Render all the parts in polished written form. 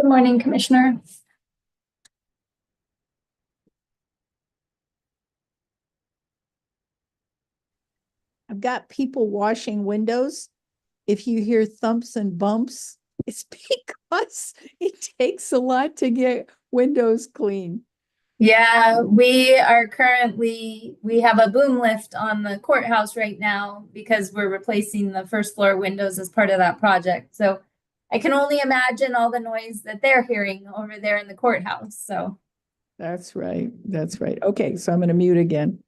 Good morning, Commissioner. I've got people washing windows. If you hear thumps and bumps, it's because it takes a lot to get windows clean. Yeah, we have a boom lift on the courthouse right now because we're replacing the first floor windows as part of that project. So I can only imagine all the noise that they're hearing over there in the courthouse. So That's right. That's right. Okay, so I'm going to mute again.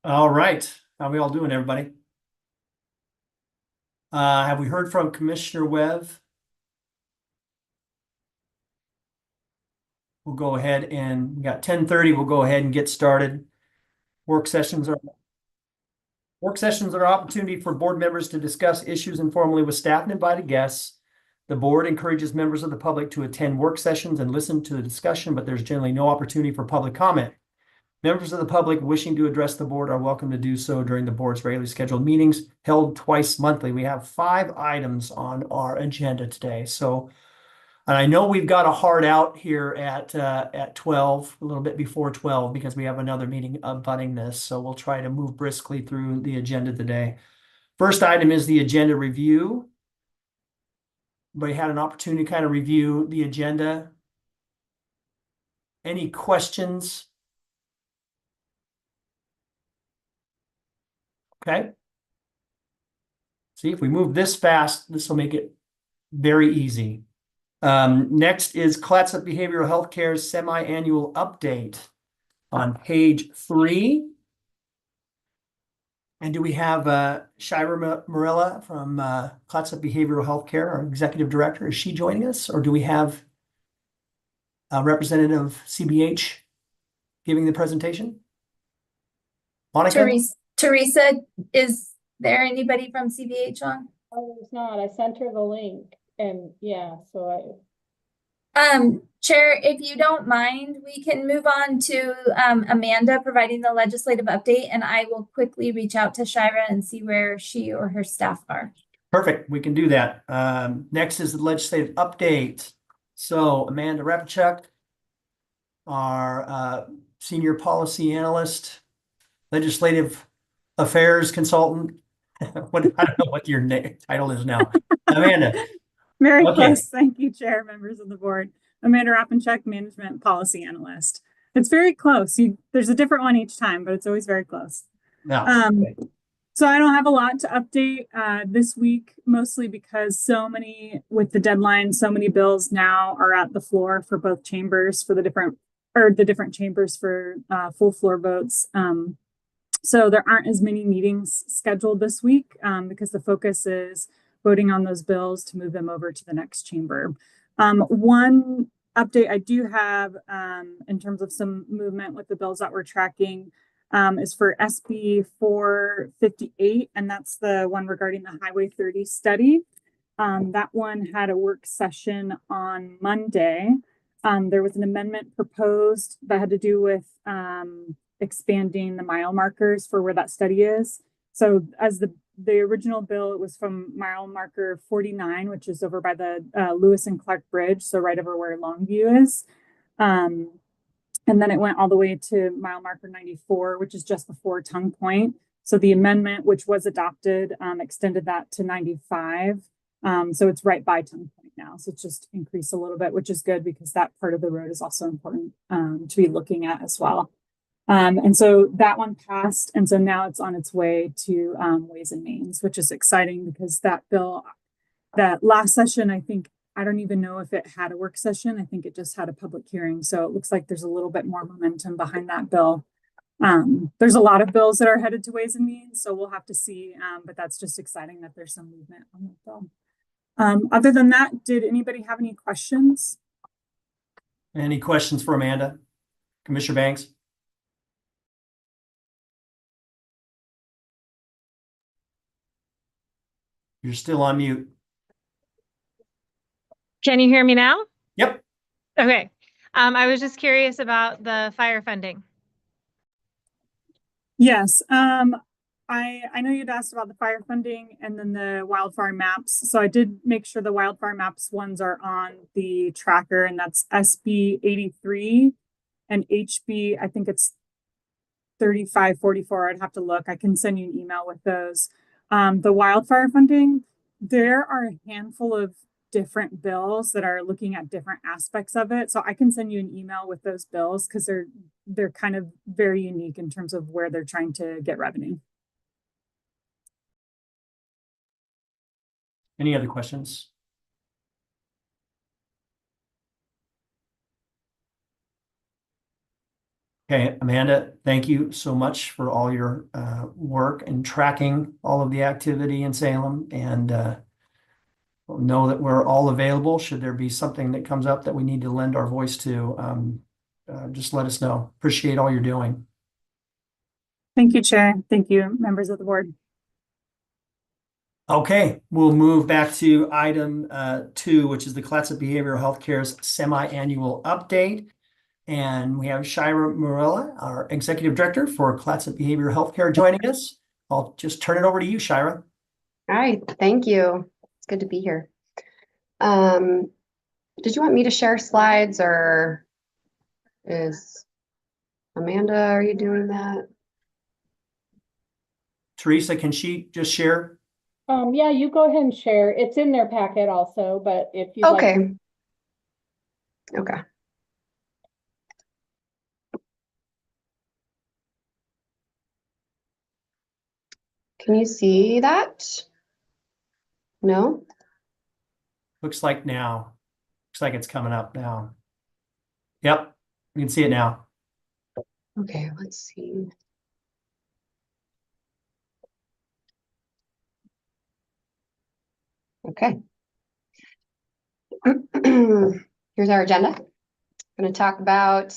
All right. How are we all doing, everybody? Have we heard from Commissioner Webb? We'll go ahead and we got 10:30. We'll go ahead and get started. Work sessions are an opportunity for board members to discuss issues informally with staff and invited guests. The board encourages members of the public to attend work sessions and listen to the discussion, but there's generally no opportunity for public comment. Members of the public wishing to address the board are welcome to do so during the board's regularly scheduled meetings held twice monthly. We have 5 items on our agenda today. So, and I know we've got a hard out here at 12, a little bit before 12, because we have another meeting abutting this. So we'll try to move briskly through the agenda today. First item is the agenda review. Everybody had an opportunity to kind of review the agenda. Any questions? Okay. See, if we move this fast, this will make it very easy. Next is Clatsop Behavioral Healthcare's semi-annual update on page 3. And do we have Shira Morella from Clatsop Behavioral Healthcare, our executive director? Is she joining us, or do we have a representative of CBH giving the presentation? Monica? Teresa, is there anybody from CBH on? Oh, there's not. I sent her the link, and yeah, so Chair, if you don't mind, we can move on to Amanda providing the legislative update, and I will quickly reach out to Shira and see where she or her staff are. Perfect. We can do that. Next is the legislative update. So Amanda Rapachuk, our senior policy analyst, legislative affairs consultant. I don't know what your title is now. Amanda. Very Okay. close. Thank you, Chair, members of the board. Amanda Rappencheck, Management Policy Analyst. It's very close. There's a different one each time, but it's always very close. No. Okay. So I don't have a lot to update this week, mostly because with the deadline, so many bills now are at the floor for both chambers for the different chambers for full floor votes. So there aren't as many meetings scheduled this week because the focus is voting on those bills to move them over to the next chamber. One update I do have in terms of some movement with the bills that we're tracking is for SB 458, and that's the one regarding the Highway 30 study. That one had a work session on Monday. There was an amendment proposed that had to do with expanding the mile markers for where that study is. So as the original bill, it was from mile marker 49, which is over by the Lewis and Clark Bridge, so right over where Longview is. And then it went all the way to mile marker 94, which is just before Tongue Point. So the amendment, which was adopted, extended that to 95. So it's right by Tongue Point now. So it's just increased a little bit, which is good because that part of the road is also important to be looking at as well. And so that one passed. And so now it's on its way to Ways and Means, which is exciting because that bill, that last session, I don't even know if it had a work session. I think it just had a public hearing. So it looks like there's a little bit more momentum behind that bill. There's a lot of bills that are headed to Ways and Means, so we'll have to see. But that's just exciting that there's some movement on that bill. Other than that, did anybody have any questions? Any questions for Amanda? Commissioner Banks? You're still on mute. Can you hear me now? Yep. Okay. I was just curious about the fire funding. Yes. I know you'd asked about the fire funding and then the wildfire maps. So I did make sure the wildfire maps ones are on the tracker, and that's SB 83 and HB, I think it's 3544. I'd have to look. I can send you an email with those. The wildfire funding, there are a handful of different bills that are looking at different aspects of it. So I can send you an email with those bills because they're kind of very unique in terms of where they're trying to get revenue. Any other questions? Okay, Amanda, thank you so much for all your work and tracking all of the activity in Salem. And we'll know that we're all available. Should there be something that comes up that we need to lend our voice to, just let us know. Appreciate all you're doing. Thank you, Chair. Thank you, members of the board. Okay, we'll move back to item 2, which is the Clatsop Behavioral Health Care's semi-annual update. And we have Shira Murilla, our Executive Director for Clatsop Behavioral Healthcare, joining us. I'll just turn it over to you, Shira. All right, thank you. It's good to be here. Did you want me to share slides, or is Amanda, are you doing that? Teresa, can she just share? Yeah, you go ahead and share. It's in their packet also, but if you like. Okay. Okay. Can you see that? No? Looks like now. Looks like it's coming up now. Yep, you can see it now. Okay, let's see. Okay. Here's our agenda. I'm going to talk about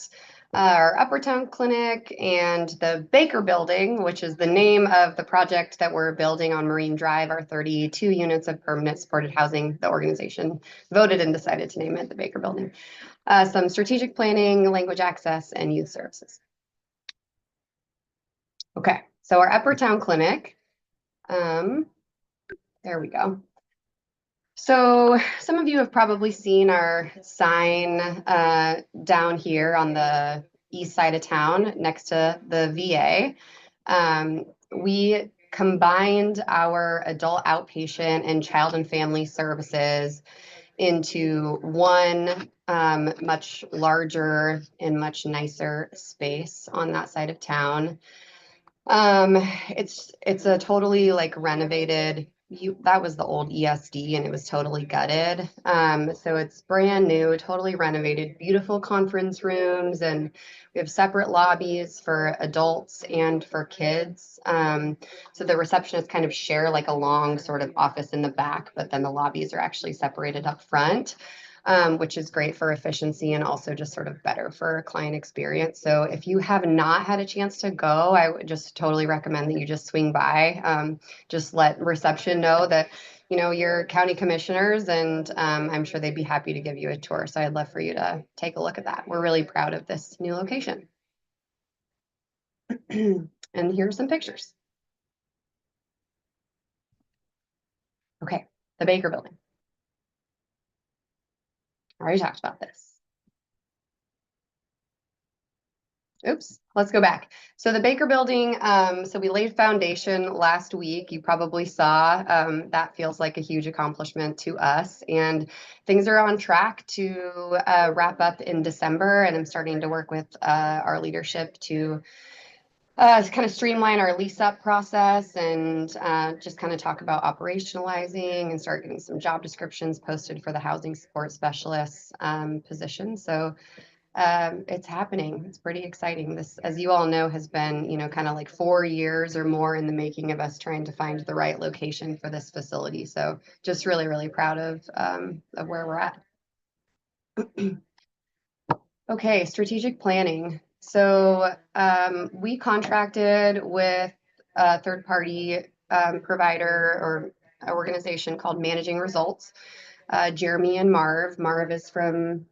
our Upper Town Clinic and the Baker Building, which is the name of the project that we're building on Marine Drive, our 32 units of permanent supported housing. The organization voted and decided to name it the Baker Building. Some strategic planning, language access, and youth services. Okay, so our Upper Town Clinic, there we go. So some of you have probably seen our sign down here on the east side of town next to the VA. We combined our adult outpatient and child and family services into one much larger and much nicer space on that side of town. It's a totally like renovated, that was the old ESD and it was totally gutted. So it's brand new, totally renovated, beautiful conference rooms, and we have separate lobbies for adults and for kids. So the receptionists kind of share like a long sort of office in the back, but then the lobbies are actually separated up front. which is great for efficiency and also just sort of better for client experience. So if you have not had a chance to go, I would just totally recommend that you just swing by. Just let reception know that, you know, you're county commissioners, and I'm sure they'd be happy to give you a tour. So I'd love for you to take a look at that. We're really proud of this new location. And here are some pictures. Okay, the Baker Building. I already talked about this. Oops, let's go back. So the Baker Building, so we laid foundation last week. You probably saw, that feels like a huge accomplishment to us. And things are on track to wrap up in December. And I'm starting to work with our leadership to kind of streamline our lease up process and just kind of talk about operationalizing and start getting some job descriptions posted for the housing support specialist position. So it's happening. It's pretty exciting. This, as you all know, has been, you know, kind of like 4 years or more in the making of us trying to find the right location for this facility. So just really, really proud of where we're at. Okay, strategic planning. So we contracted with a third-party provider or organization called Managing Results. Jeremy and Marv. Marv is from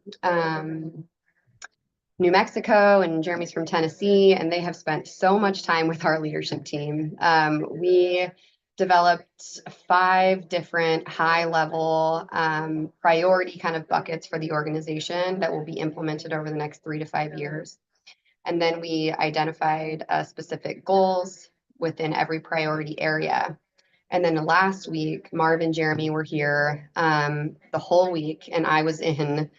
New Mexico and Jeremy's from Tennessee, and they have spent so much time with our leadership team. We developed 5 different high-level priority kind of buckets for the organization that will be implemented over the next 3 to 5 years. And then we identified specific goals within every priority area. And then last week, Marv and Jeremy were here the whole week, and I was in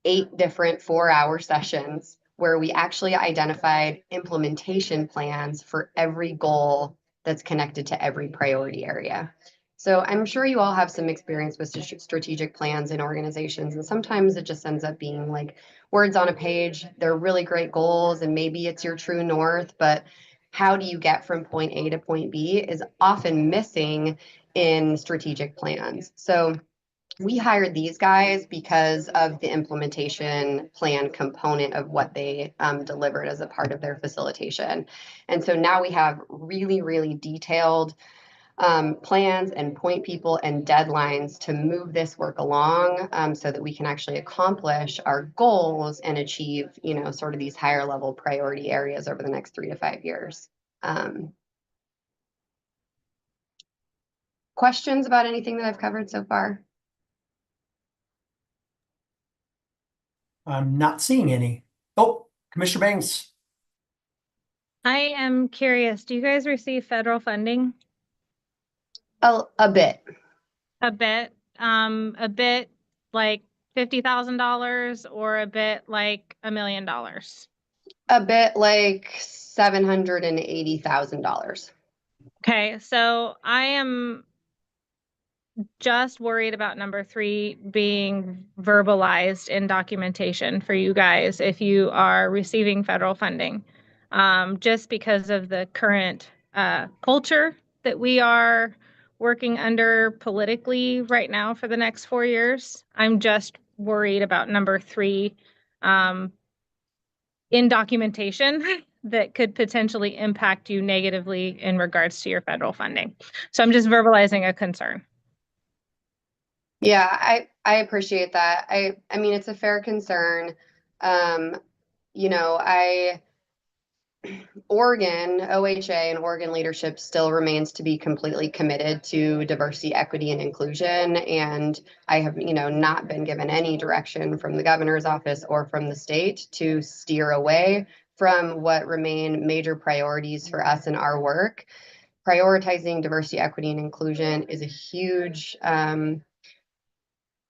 8 different 4-hour sessions where we actually identified implementation plans for every goal that's connected to every priority area. So I'm sure you all have some experience with strategic plans in organizations, and sometimes it just ends up being like words on a page. They're really great goals, and maybe it's your true north, but how do you get from point A to point B is often missing in strategic plans. So we hired these guys because of the implementation plan component of what they delivered as a part of their facilitation. And so now we have really, really detailed plans and point people and deadlines to move this work along so that we can actually accomplish our goals and achieve, you know, sort of these higher level priority areas over the next 3 to 5 years. Questions about anything that I've covered so far? I'm not seeing any. Oh, Commissioner Banks. I am curious, do you guys receive federal funding? A bit. A bit like $50,000 or a bit like $1 million? A bit like $780,000. Okay, so I am just worried about number 3 being verbalized in documentation for you guys if you are receiving federal funding. Just because of the current culture that we are working under politically right now for the next 4 years. I'm just worried about number 3 in documentation that could potentially impact you negatively in regards to your federal funding. So I'm just verbalizing a concern. Yeah, I appreciate that. I mean, it's a fair concern. You know, Oregon, OHA and Oregon leadership still remains to be completely committed to diversity, equity, and inclusion. And I have, you know, not been given any direction from the governor's office or from the state to steer away from what remain major priorities for us in our work. Prioritizing diversity, equity, and inclusion is a huge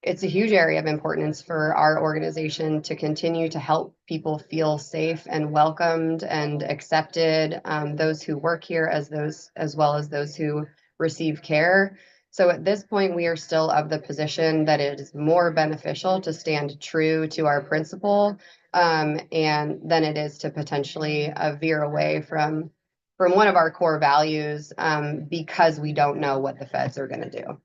it's a huge area of importance for our organization to continue to help people feel safe and welcomed and accepted, those who work here as well as those who receive care. So at this point, we are still of the position that it is more beneficial to stand true to our principle and than it is to potentially veer away from one of our core values because we don't know what the feds are going to do.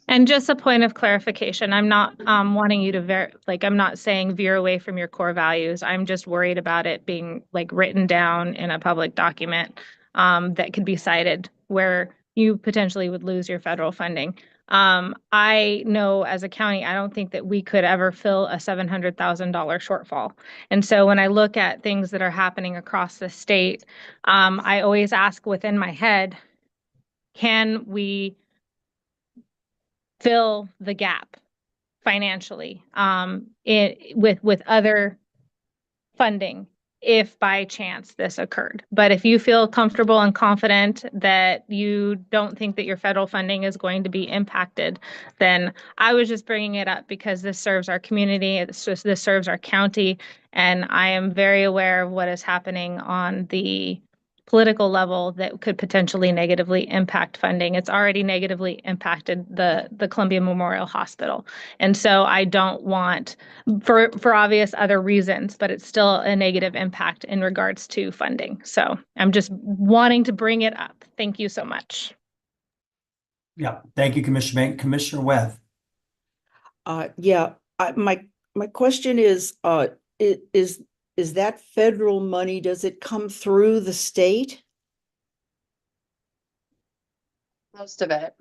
And just a point of clarification, I'm not wanting you to I'm not saying veer away from your core values. I'm just worried about it being like written down in a public document that could be cited where you potentially would lose your federal funding. I know as a county, I don't think that we could ever fill a $700,000 shortfall. And so when I look at things that are happening across the state, I always ask within my head, can we fill the gap financially with other funding if by chance this occurred. But if you feel comfortable and confident that you don't think that your federal funding is going to be impacted, then I was just bringing it up because this serves our community, this serves our county, and I am very aware of what is happening on the political level that could potentially negatively impact funding. It's already negatively impacted the Columbia Memorial Hospital. And so I don't want, for obvious other reasons, but it's still a negative impact in regards to funding. So I'm just wanting to bring it up. Thank you so much. Yeah, thank you, Commissioner Bank. Commissioner Webb. Yeah, my question is that federal money, does it come through the state? Most of it.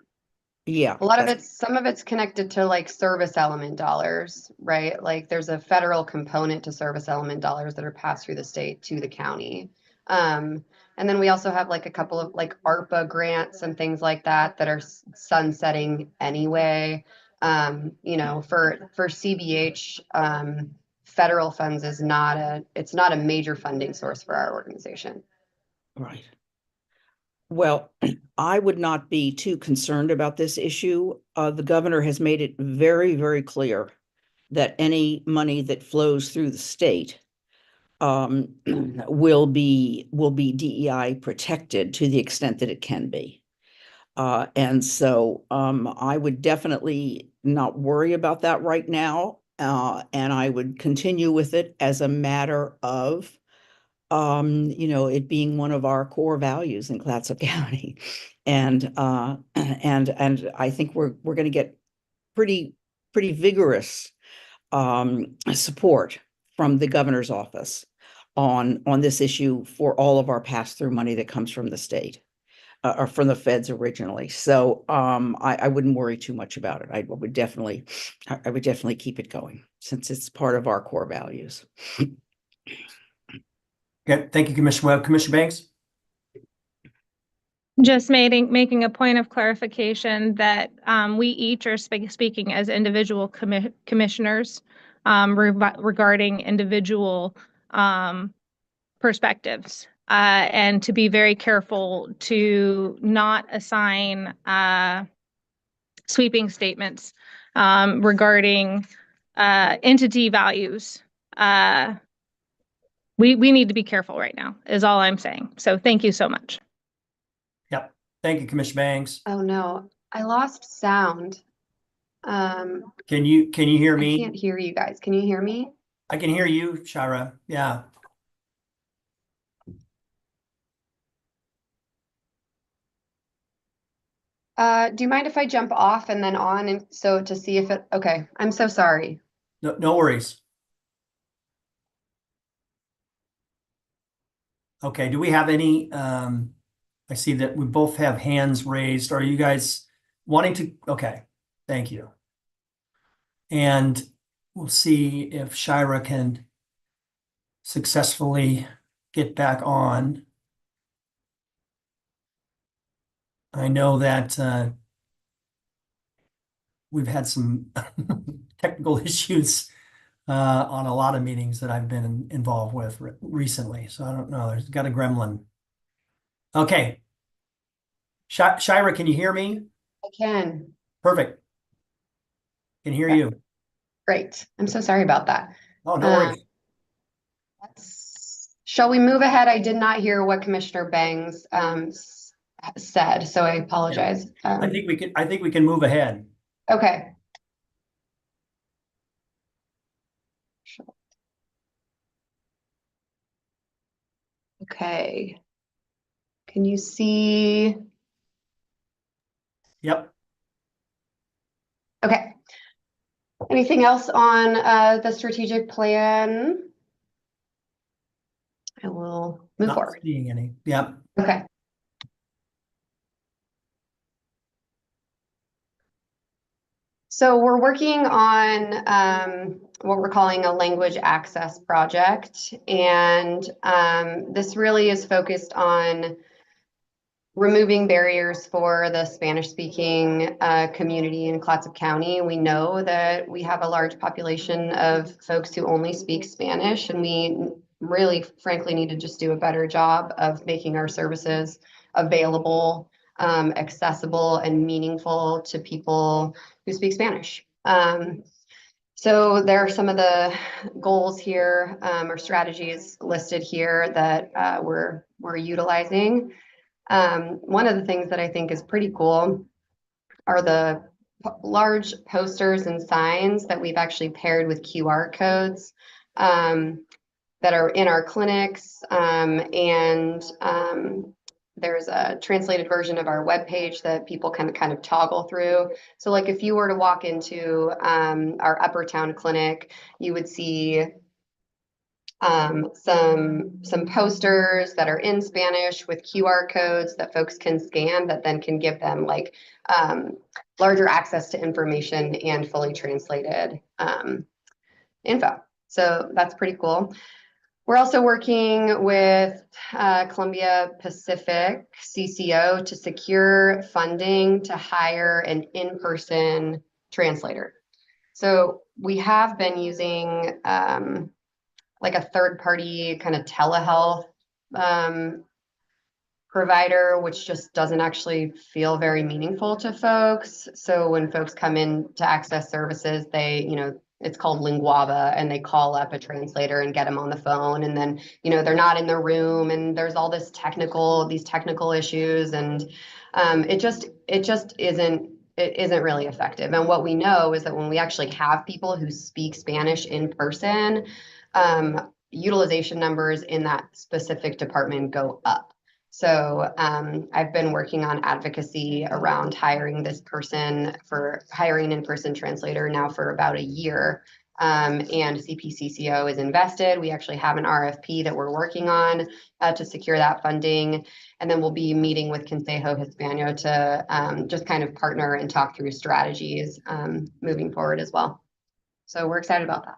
Yeah. A lot of some of it's connected to like service element dollars, right? Like there's a federal component to service element dollars that are passed through the state to the county. And then we also have like a couple of like ARPA grants and things like that that are sunsetting anyway. You know, for CBH, federal funds is it's not a major funding source for our organization. Right. Well, I would not be too concerned about this issue. The governor has made it very, very clear that any money that flows through the state will be DEI protected to the extent that it can be. And so I would definitely not worry about that right now. And I would continue with it as a matter of it being one of our core values in Clatsop County. And I think we're going to get pretty vigorous support from the governor's office on this issue for all of our pass-through money that comes from the state or from the feds originally. So I wouldn't worry too much about it. I would definitely keep it going since it's part of our core values. Okay, thank you, Commissioner Webb. Commissioner Banks? Just making a point of clarification that we each are speaking as individual commissioners regarding individual perspectives, and to be very careful to not assign sweeping statements regarding entity values. We need to be careful right now, is all I'm saying. So thank you so much. Yep. Thank you, Commissioner Banks. Oh no, I lost sound. Can you hear me? I can't hear you guys. Can you hear me? I can hear you, Shira. Yeah. Do you mind if I jump off and then on and so to see if it, okay, I'm so sorry. No worries. Okay, do we have any, I see that we both have hands raised. Are you guys wanting to? Okay, thank you. And we'll see if Shira can successfully get back on. I know that we've had some technical issues on a lot of meetings that I've been involved with recently. So I don't know, there's got a gremlin. Okay. Shira, can you hear me? I can. Perfect. Can hear you. Great. I'm so sorry about that. Oh, no worries. Shall we move ahead? I did not hear what Commissioner Bangs said, so I apologize. I think we can move ahead. Okay. Okay. Can you see? Yep. Okay. Anything else on the strategic plan? I will move Not forward. seeing any. Yep. Okay. So we're working on what we're calling a language access project. And this really is focused on removing barriers for the Spanish-speaking community in Clatsop County. We know that we have a large population of folks who only speak Spanish, and we really, frankly, need to just do a better job of making our services available, accessible, and meaningful to people who speak Spanish. So there are some of the goals here or strategies listed here that we're utilizing. One of the things that I think is pretty cool are the large posters and signs that we've actually paired with QR codes that are in our clinics. There's a translated version of our webpage that people can kind of toggle through. So like if you were to walk into our Upper Town clinic, you would see some posters that are in Spanish with QR codes that folks can scan that then can give them like larger access to information and fully translated info. So that's pretty cool. We're also working with Columbia Pacific CCO to secure funding to hire an in-person translator. So we have been using like a third-party kind of telehealth provider, which just doesn't actually feel very meaningful to folks. So when folks come in to access services, they, it's called Linguava, and they call up a translator and get them on the phone. And then, they're not in the room, and there's all these technical issues, and it just isn't really effective. And what we know is that when we actually have people who speak Spanish in person, utilization numbers in that specific department go up. So I've been working on advocacy around hiring an in-person translator now for about a year. And CPCCO is invested. We actually have an RFP that we're working on to secure that funding. And then we'll be meeting with Consejo Hispano to just kind of partner and talk through strategies moving forward as well. So we're excited about that.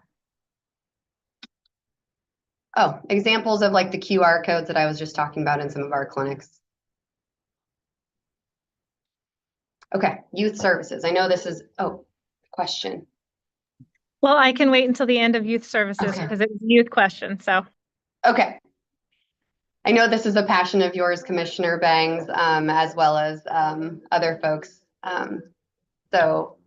Oh, examples of like the QR codes that I was just talking about in some of our clinics. Okay, youth services. I know this is, question. Well, I can wait until the end of youth services Okay. because it's a youth question, so. Okay. I know this is a passion of yours, Commissioner Bangs, as well as other folks. So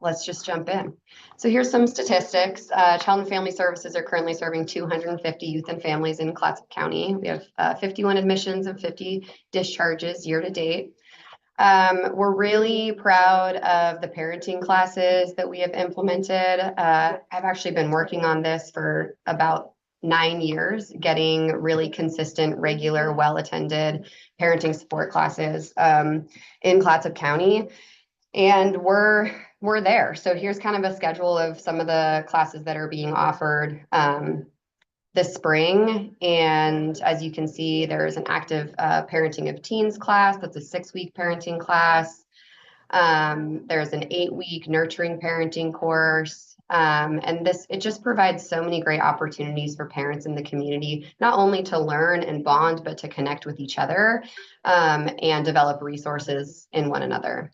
let's just jump in. So here's some statistics. Child and Family Services are currently serving 250 youth and families in Clatsop County. We have 51 admissions and 50 discharges year to date. We're really proud of the parenting classes that we have implemented. I've actually been working on this for about 9 years, getting really consistent, regular, well-attended parenting support classes in Clatsop County. And we're there. So here's kind of a schedule of some of the classes that are being offered this spring. And as you can see, there's an active parenting of teens class. That's a 6-week parenting class. There's an 8-week nurturing parenting course. And it just provides so many great opportunities for parents in the community, not only to learn and bond, but to connect with each other and develop resources in one another.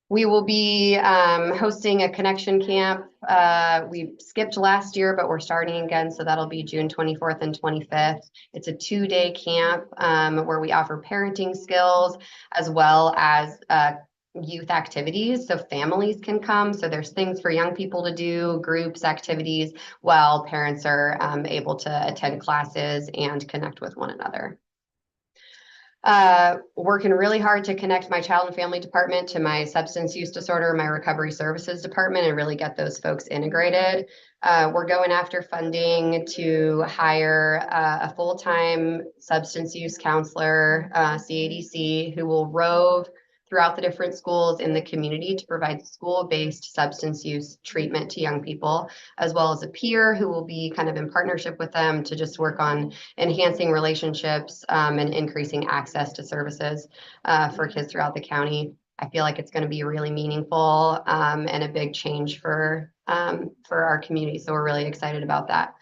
We will be hosting a connection camp. We skipped last year, but we're starting again. So that'll be June 24th and 25th. It's a 2-day camp where we offer parenting skills as well as youth activities. So families can come. So there's things for young people to do, groups, activities, while parents are able to attend classes and connect with one another. Working really hard to connect my child and family department to my substance use disorder, my recovery services department, and really get those folks integrated. We're going after funding to hire a full-time substance use counselor, CADC, who will rove throughout the different schools in the community to provide school-based substance use treatment to young people, as well as a peer who will be kind of in partnership with them to just work on enhancing relationships and increasing access to services for kids throughout the county. I feel like it's going to be really meaningful and a big change for our community. So we're really excited about that.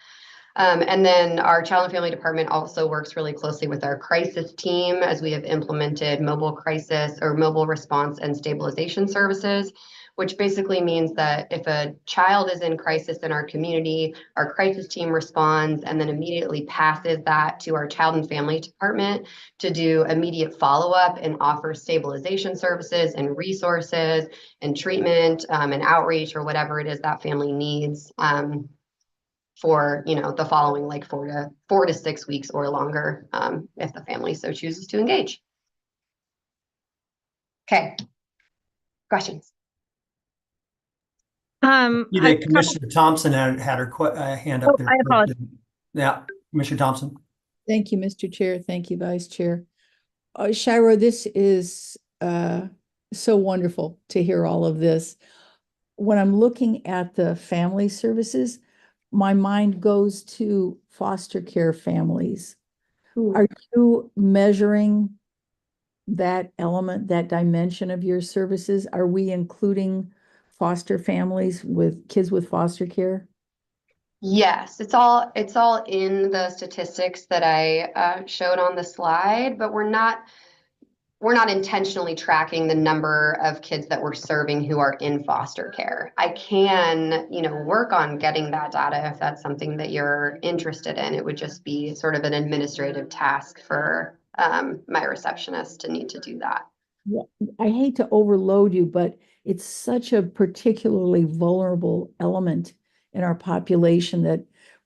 And then our child and family department also works really closely with our crisis team as we have implemented mobile crisis or mobile response and stabilization services, which basically means that if a child is in crisis in our community, our crisis team responds and then immediately passes that to our child and family department to do immediate follow-up and offer stabilization services and resources and treatment and outreach or whatever it is that family needs. For the following like 4 to 6 weeks or longer, if the family so chooses to engage. Okay, questions? Commissioner Thompson had her hand up there. I apologize. Yeah, Commissioner Thompson. Thank you, Mr. Chair. Thank you, Vice Chair. Shira, this is so wonderful to hear all of this. When I'm looking at the family services, my mind goes to foster care families. Are you measuring that element, that dimension of your services? Are we including foster families with kids with foster care? Yes, it's all in the statistics that I showed on the slide, but we're not intentionally tracking the number of kids that we're serving who are in foster care. I can, work on getting that data if that's something that you're interested in. It would just be sort of an administrative task for my receptionist to need to do that. Well, I hate to overload you, but it's such a particularly vulnerable element in our population that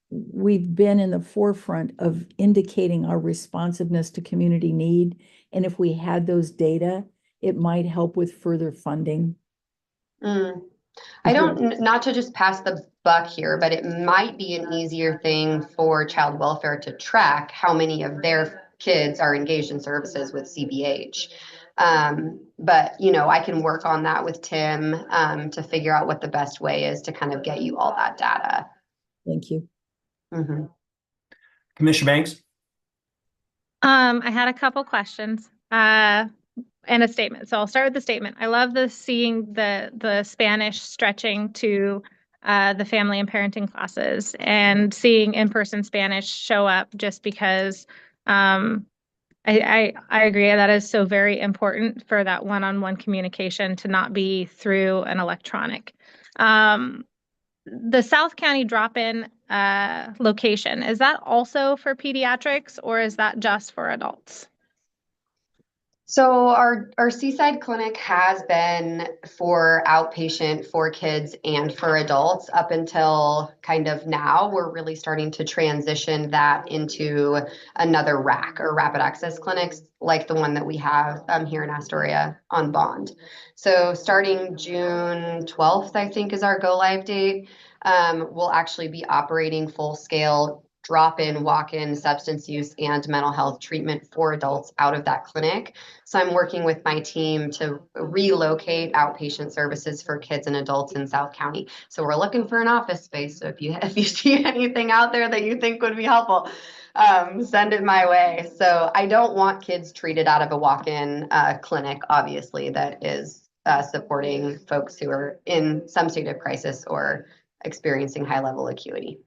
we've been in the forefront of indicating our responsiveness to community need. And if we had those data, it might help with further funding. I don't, not to just pass the buck here, but it might be an easier thing for child welfare to track how many of their kids are engaged in services with CBH. But, I can work on that with Tim to figure out what the best way is to kind of get you all that data. Thank you. Mm-hmm. Commissioner Banks. I had a couple questions and a statement. So I'll start with the statement. I love seeing the Spanish stretching to the family and parenting classes and seeing in-person Spanish show up just because I agree that is so very important for that one-on-one communication to not be through an electronic. The South County drop-in location, is that also for pediatrics or is that just for adults? So our Seaside Clinic has been for outpatient for kids and for adults up until kind of now. We're really starting to transition that into another RAC or rapid access clinics like the one that we have here in Astoria on Bond. So starting June 12th, I think is our go live date. We'll actually be operating full scale drop-in, walk-in substance use and mental health treatment for adults out of that clinic. So I'm working with my team to relocate outpatient services for kids and adults in South County. So we're looking for an office space. So if you see anything out there that you think would be helpful, send it my way. So I don't want kids treated out of a walk-in clinic, obviously, that is supporting folks who are in some state of crisis or experiencing high-level acuity.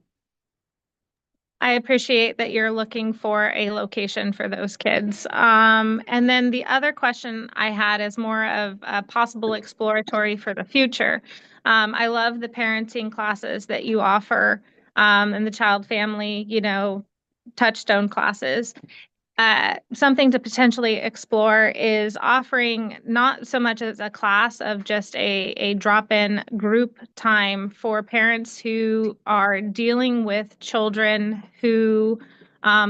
I appreciate that you're looking for a location for those kids. And then the other question I had is more of a possible exploratory for the future. I love the parenting classes that you offer and the child family, touchstone classes. Something to potentially explore is offering not so much as a class of just a drop-in group time for parents who are dealing with children who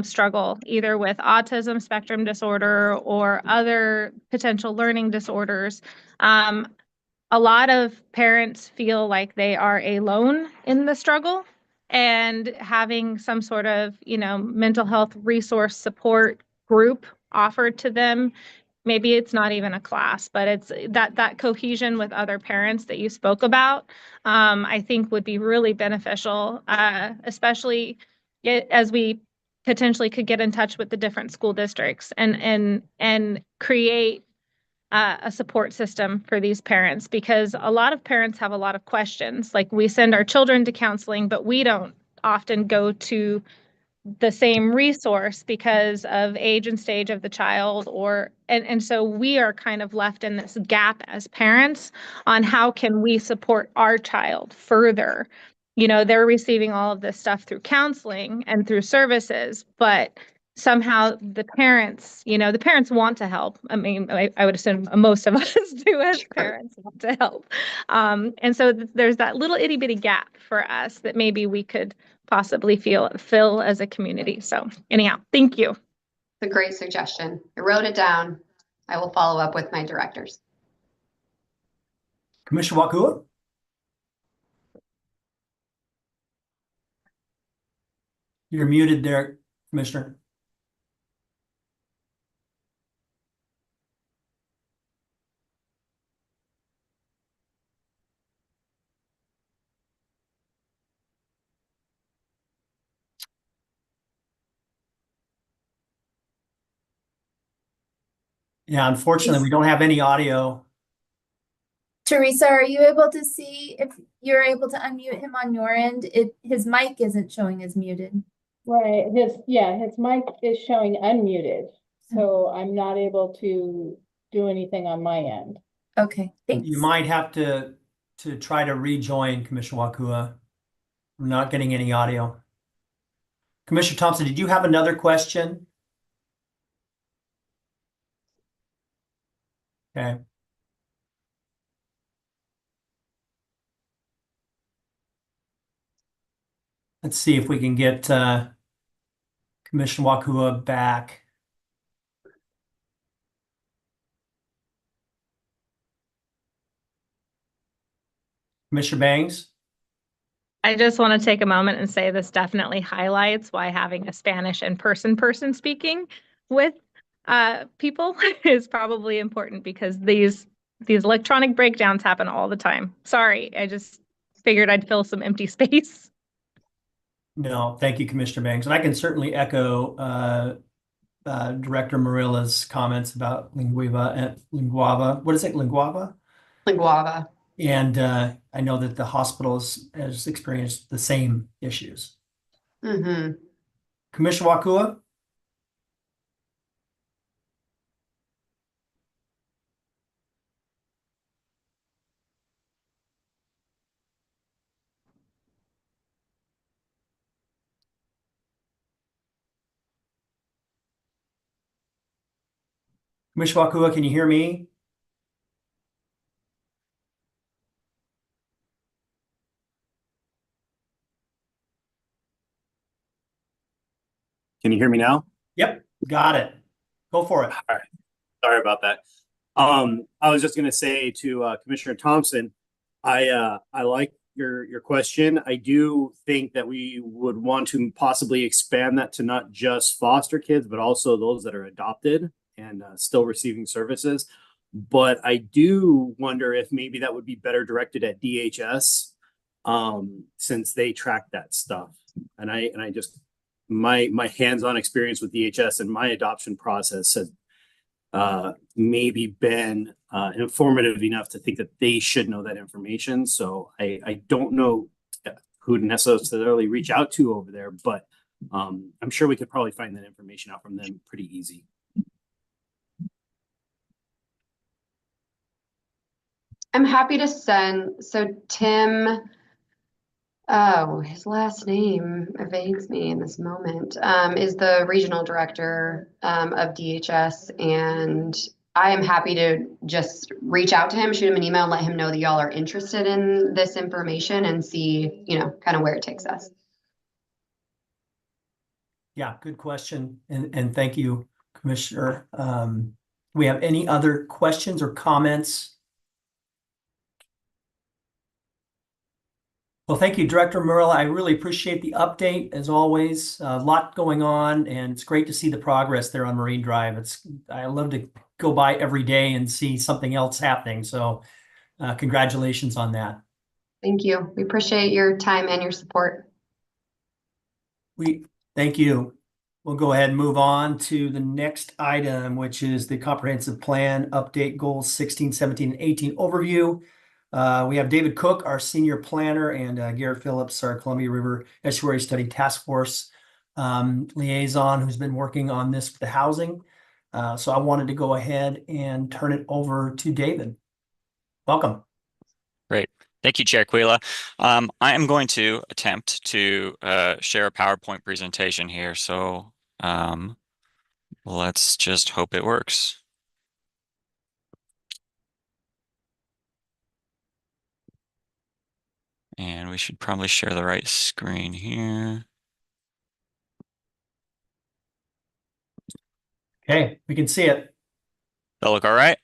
struggle, either with autism spectrum disorder or other potential learning disorders. A lot of parents feel like they are alone in the struggle, and having some sort of, mental health resource support group offered to them. Maybe it's not even a class, but it's that cohesion with other parents that you spoke about, I think would be really beneficial, especially as we potentially could get in touch with the different school districts and create a support system for these parents, because a lot of parents have a lot of questions. Like, we send our children to counseling, but we don't often go to the same resource because of age and stage of the child, and so we are kind of left in this gap as parents on how can we support our child further. They're receiving all of this stuff through counseling and through services, but somehow the parents want to help. I mean, I would assume most of us do as parents want to help. And so there's that little itty bitty gap for us that maybe we could possibly fill as a community. So anyhow, thank you. It's a great suggestion. I wrote it down. I will follow up with my directors. Commissioner Wakula? You're muted there, Commissioner. Yeah, unfortunately, we don't have any audio. Teresa, are you able to see if you're able to unmute him on your end? His mic isn't showing as muted. Right, his mic is showing unmuted, so I'm not able to do anything on my end. Okay, thanks. You might have to try to rejoin, Commissioner Wakula. We're not getting any audio. Commissioner Thompson, did you have another question? Okay. Let's see if we can get Commissioner Wakula back. Commissioner Bangs? I just want to take a moment and say this definitely highlights why having a Spanish and person speaking with people is probably important, because these electronic breakdowns happen all the time. Sorry, I just figured I'd fill some empty space. No, thank you, Commissioner Bangs. And I can certainly echo Director Marilla's comments about Linguava. What is it, Linguava? Linguava. And I know that the hospital has experienced the same issues. Mm-hmm. Commissioner Wakula? Commissioner Wakula, can you hear me? Can you hear me now? Yep, got it. Go for it. All right. Sorry about that. I was just going to say to Commissioner Thompson, I like your question. I do think that we would want to possibly expand that to not just foster kids, but also those that are adopted and still receiving services. But I do wonder if maybe that would be better directed at DHS, since they track that stuff. And I just my hands-on experience with DHS and my adoption process has maybe been informative enough to think that they should know that information. So I don't know who to necessarily reach out to over there, but I'm sure we could probably find that information out from them pretty easy. I'm happy to send. So Tim, his last name evades me in this moment, is the regional director of DHS. And I am happy to just reach out to him, shoot him an email, let him know that y'all are interested in this information and see, kind of where it takes us. Yeah, good question. And thank you, Commissioner. We have any other questions or comments? Well, thank you, Director Murrell. I really appreciate the update as always. A lot going on, and it's great to see the progress there on Marine Drive. I love to go by every day and see something else happening. So congratulations on that. Thank you. We appreciate your time and your support. Thank you. We'll go ahead and move on to the next item, which is the comprehensive plan update goals 16, 17, and 18 overview. We have David Cook, our senior planner, and Garrett Phillips, our Columbia River Estuary Study Task Force liaison, who's been working on this for the housing. So I wanted to go ahead and turn it over to David. Welcome. Great. Thank you, Chair Quila. I am going to attempt to share a PowerPoint presentation here. So let's just hope it works. And we should probably share the right screen here. Okay, we can see it. That look all right?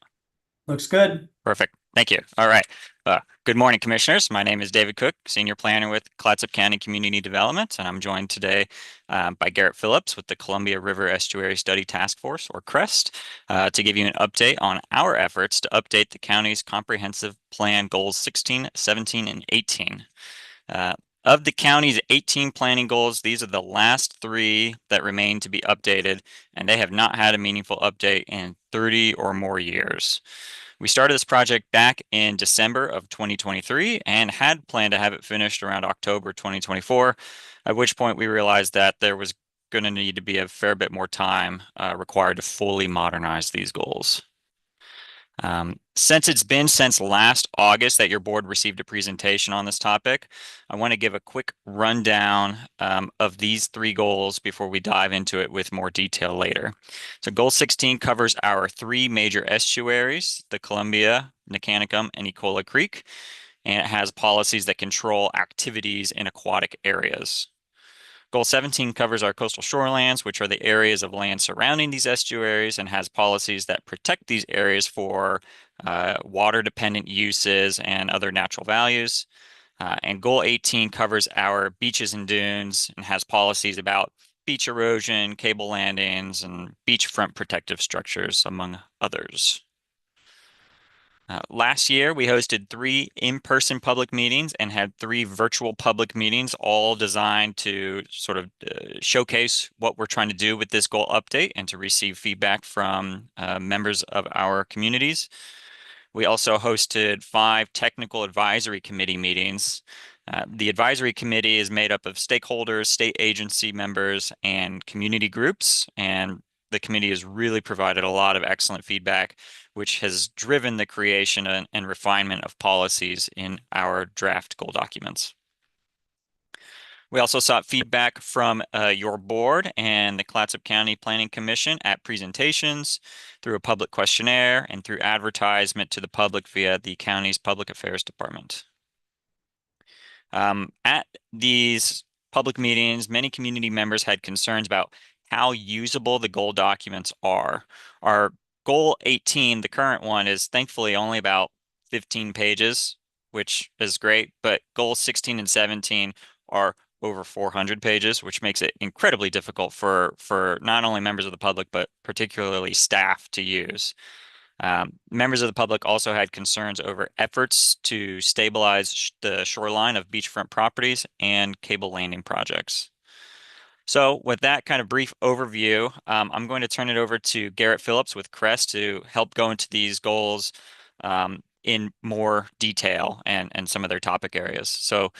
Looks good. Perfect. Thank you. All right. Good morning, Commissioners. My name is David Cook, Senior Planner with Clatsop County Community Development, and I'm joined today by Garrett Phillips with the Columbia River Estuary Study Task Force, or CREST, to give you an update on our efforts to update the county's comprehensive plan goals 16, 17, and 18. Of the county's 18 planning goals, these are the last 3 that remain to be updated, and they have not had a meaningful update in 30 or more years. We started this project back in December of 2023 and had planned to have it finished around October 2024, at which point we realized that there was going to need to be a fair bit more time required to fully modernize these goals. Since it's been since last August that your board received a presentation on this topic, I want to give a quick rundown of these 3 goals before we dive into it with more detail later. So goal 16 covers our 3 major estuaries, the Columbia, Nicanicum, and Ecola Creek, and it has policies that control activities in aquatic areas. Goal 17 covers our coastal shorelands, which are the areas of land surrounding these estuaries, and has policies that protect these areas for water-dependent uses and other natural values. And Goal 18 covers our beaches and dunes and has policies about beach erosion, cable landings, and beachfront protective structures, among others. Last year, we hosted 3 in-person public meetings and had 3 virtual public meetings, all designed to sort of showcase what we're trying to do with this goal update and to receive feedback from members of our communities. We also hosted 5 technical advisory committee meetings. The advisory committee is made up of stakeholders, state agency members, and community groups, and the committee has really provided a lot of excellent feedback, which has driven the creation and refinement of policies in our draft goal documents. We also sought feedback from your board and the Clatsop County Planning Commission at presentations, through a public questionnaire, and through advertisement to the public via the county's Public Affairs Department. At these public meetings, many community members had concerns about how usable the goal documents are. Our goal 18, the current one, is thankfully only about 15 pages, which is great, but goals 16 and 17 are over 400 pages, which makes it incredibly difficult for not only members of the public, but particularly staff to use. Members of the public also had concerns over efforts to stabilize the shoreline of beachfront properties and cable landing projects. So with that kind of brief overview, I'm going to turn it over to Garrett Phillips with CREST to help go into these goals in more detail and some of their topic areas. So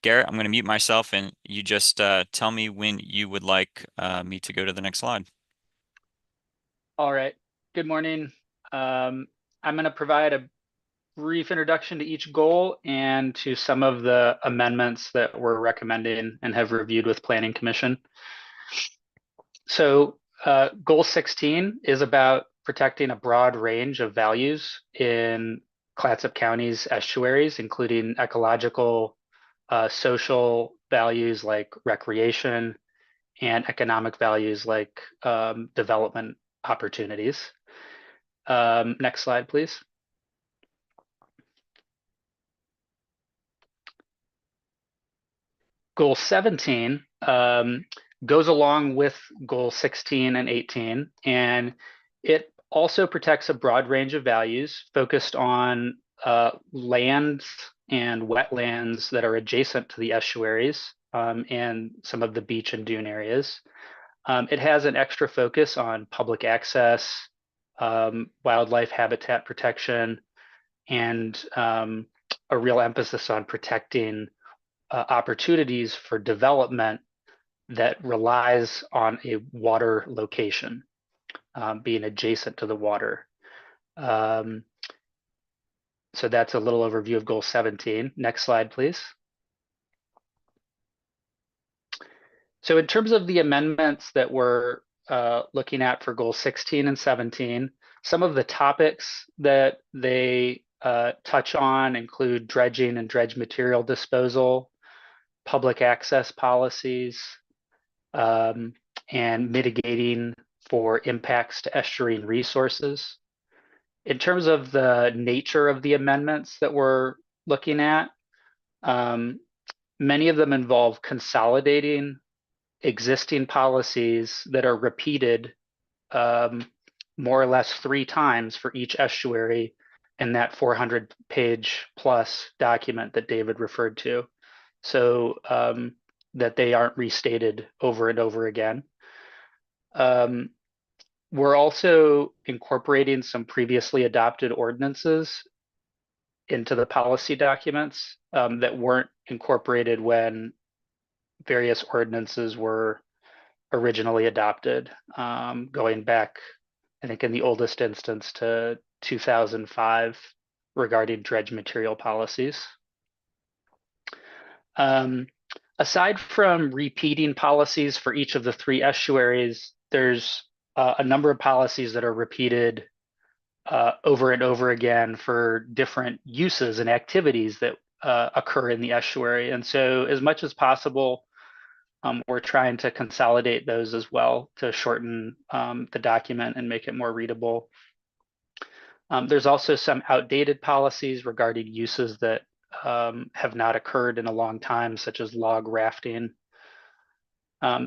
Garrett, I'm going to mute myself and you just tell me when you would like me to go to the next slide. All right. Good morning. I'm going to provide a brief introduction to each goal and to some of the amendments that we're recommending and have reviewed with Planning Commission. So goal 16 is about protecting a broad range of values in Clatsop County's estuaries, including ecological, social values like recreation, and economic values like development opportunities. Next slide, please. Goal 17 goes along with goal 16 and 18, and it also protects a broad range of values focused on lands and wetlands that are adjacent to the estuaries and some of the beach and dune areas. It has an extra focus on public access, wildlife habitat protection, and a real emphasis on protecting opportunities for development that relies on a water location, being adjacent to the water. So that's a little overview of goal 17. Next slide, please. So in terms of the amendments that we're looking at for goal 16 and 17, some of the topics that they touch on include dredging and dredge material disposal, public access policies, and mitigating for impacts to estuarine resources. In terms of the nature of the amendments that we're looking at, many of them involve consolidating existing policies that are repeated more or less 3 times for each estuary in that 400-page plus document that David referred to, so that they aren't restated over and over again. We're also incorporating some previously adopted ordinances into the policy documents that weren't incorporated when various ordinances were originally adopted, going back, I think in the oldest instance, to 2005 regarding dredge material policies. Aside from repeating policies for each of the 3 estuaries, there's a number of policies that are repeated over and over again for different uses and activities that occur in the estuary. And so as much as possible, we're trying to consolidate those as well to shorten the document and make it more readable. There's also some outdated policies regarding uses that have not occurred in a long time, such as log rafting.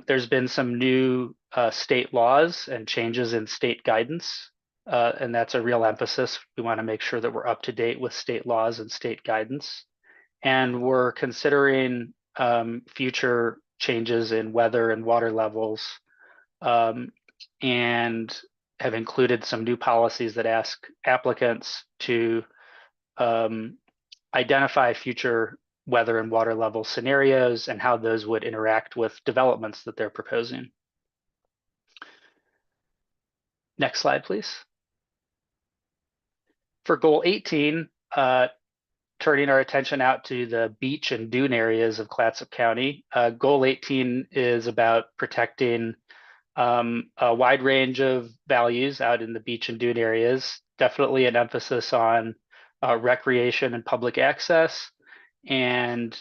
There's been some new state laws and changes in state guidance, and that's a real emphasis. We want to make sure that we're up to date with state laws and state guidance. And we're considering future changes in weather and water levels, and have included some new policies that ask applicants to identify future weather and water level scenarios and how those would interact with developments that they're proposing. Next slide, please. For goal 18, turning our attention out to the beach and dune areas of Clatsop County, goal 18 is about protecting a wide range of values out in the beach and dune areas, definitely an emphasis on recreation and public access, and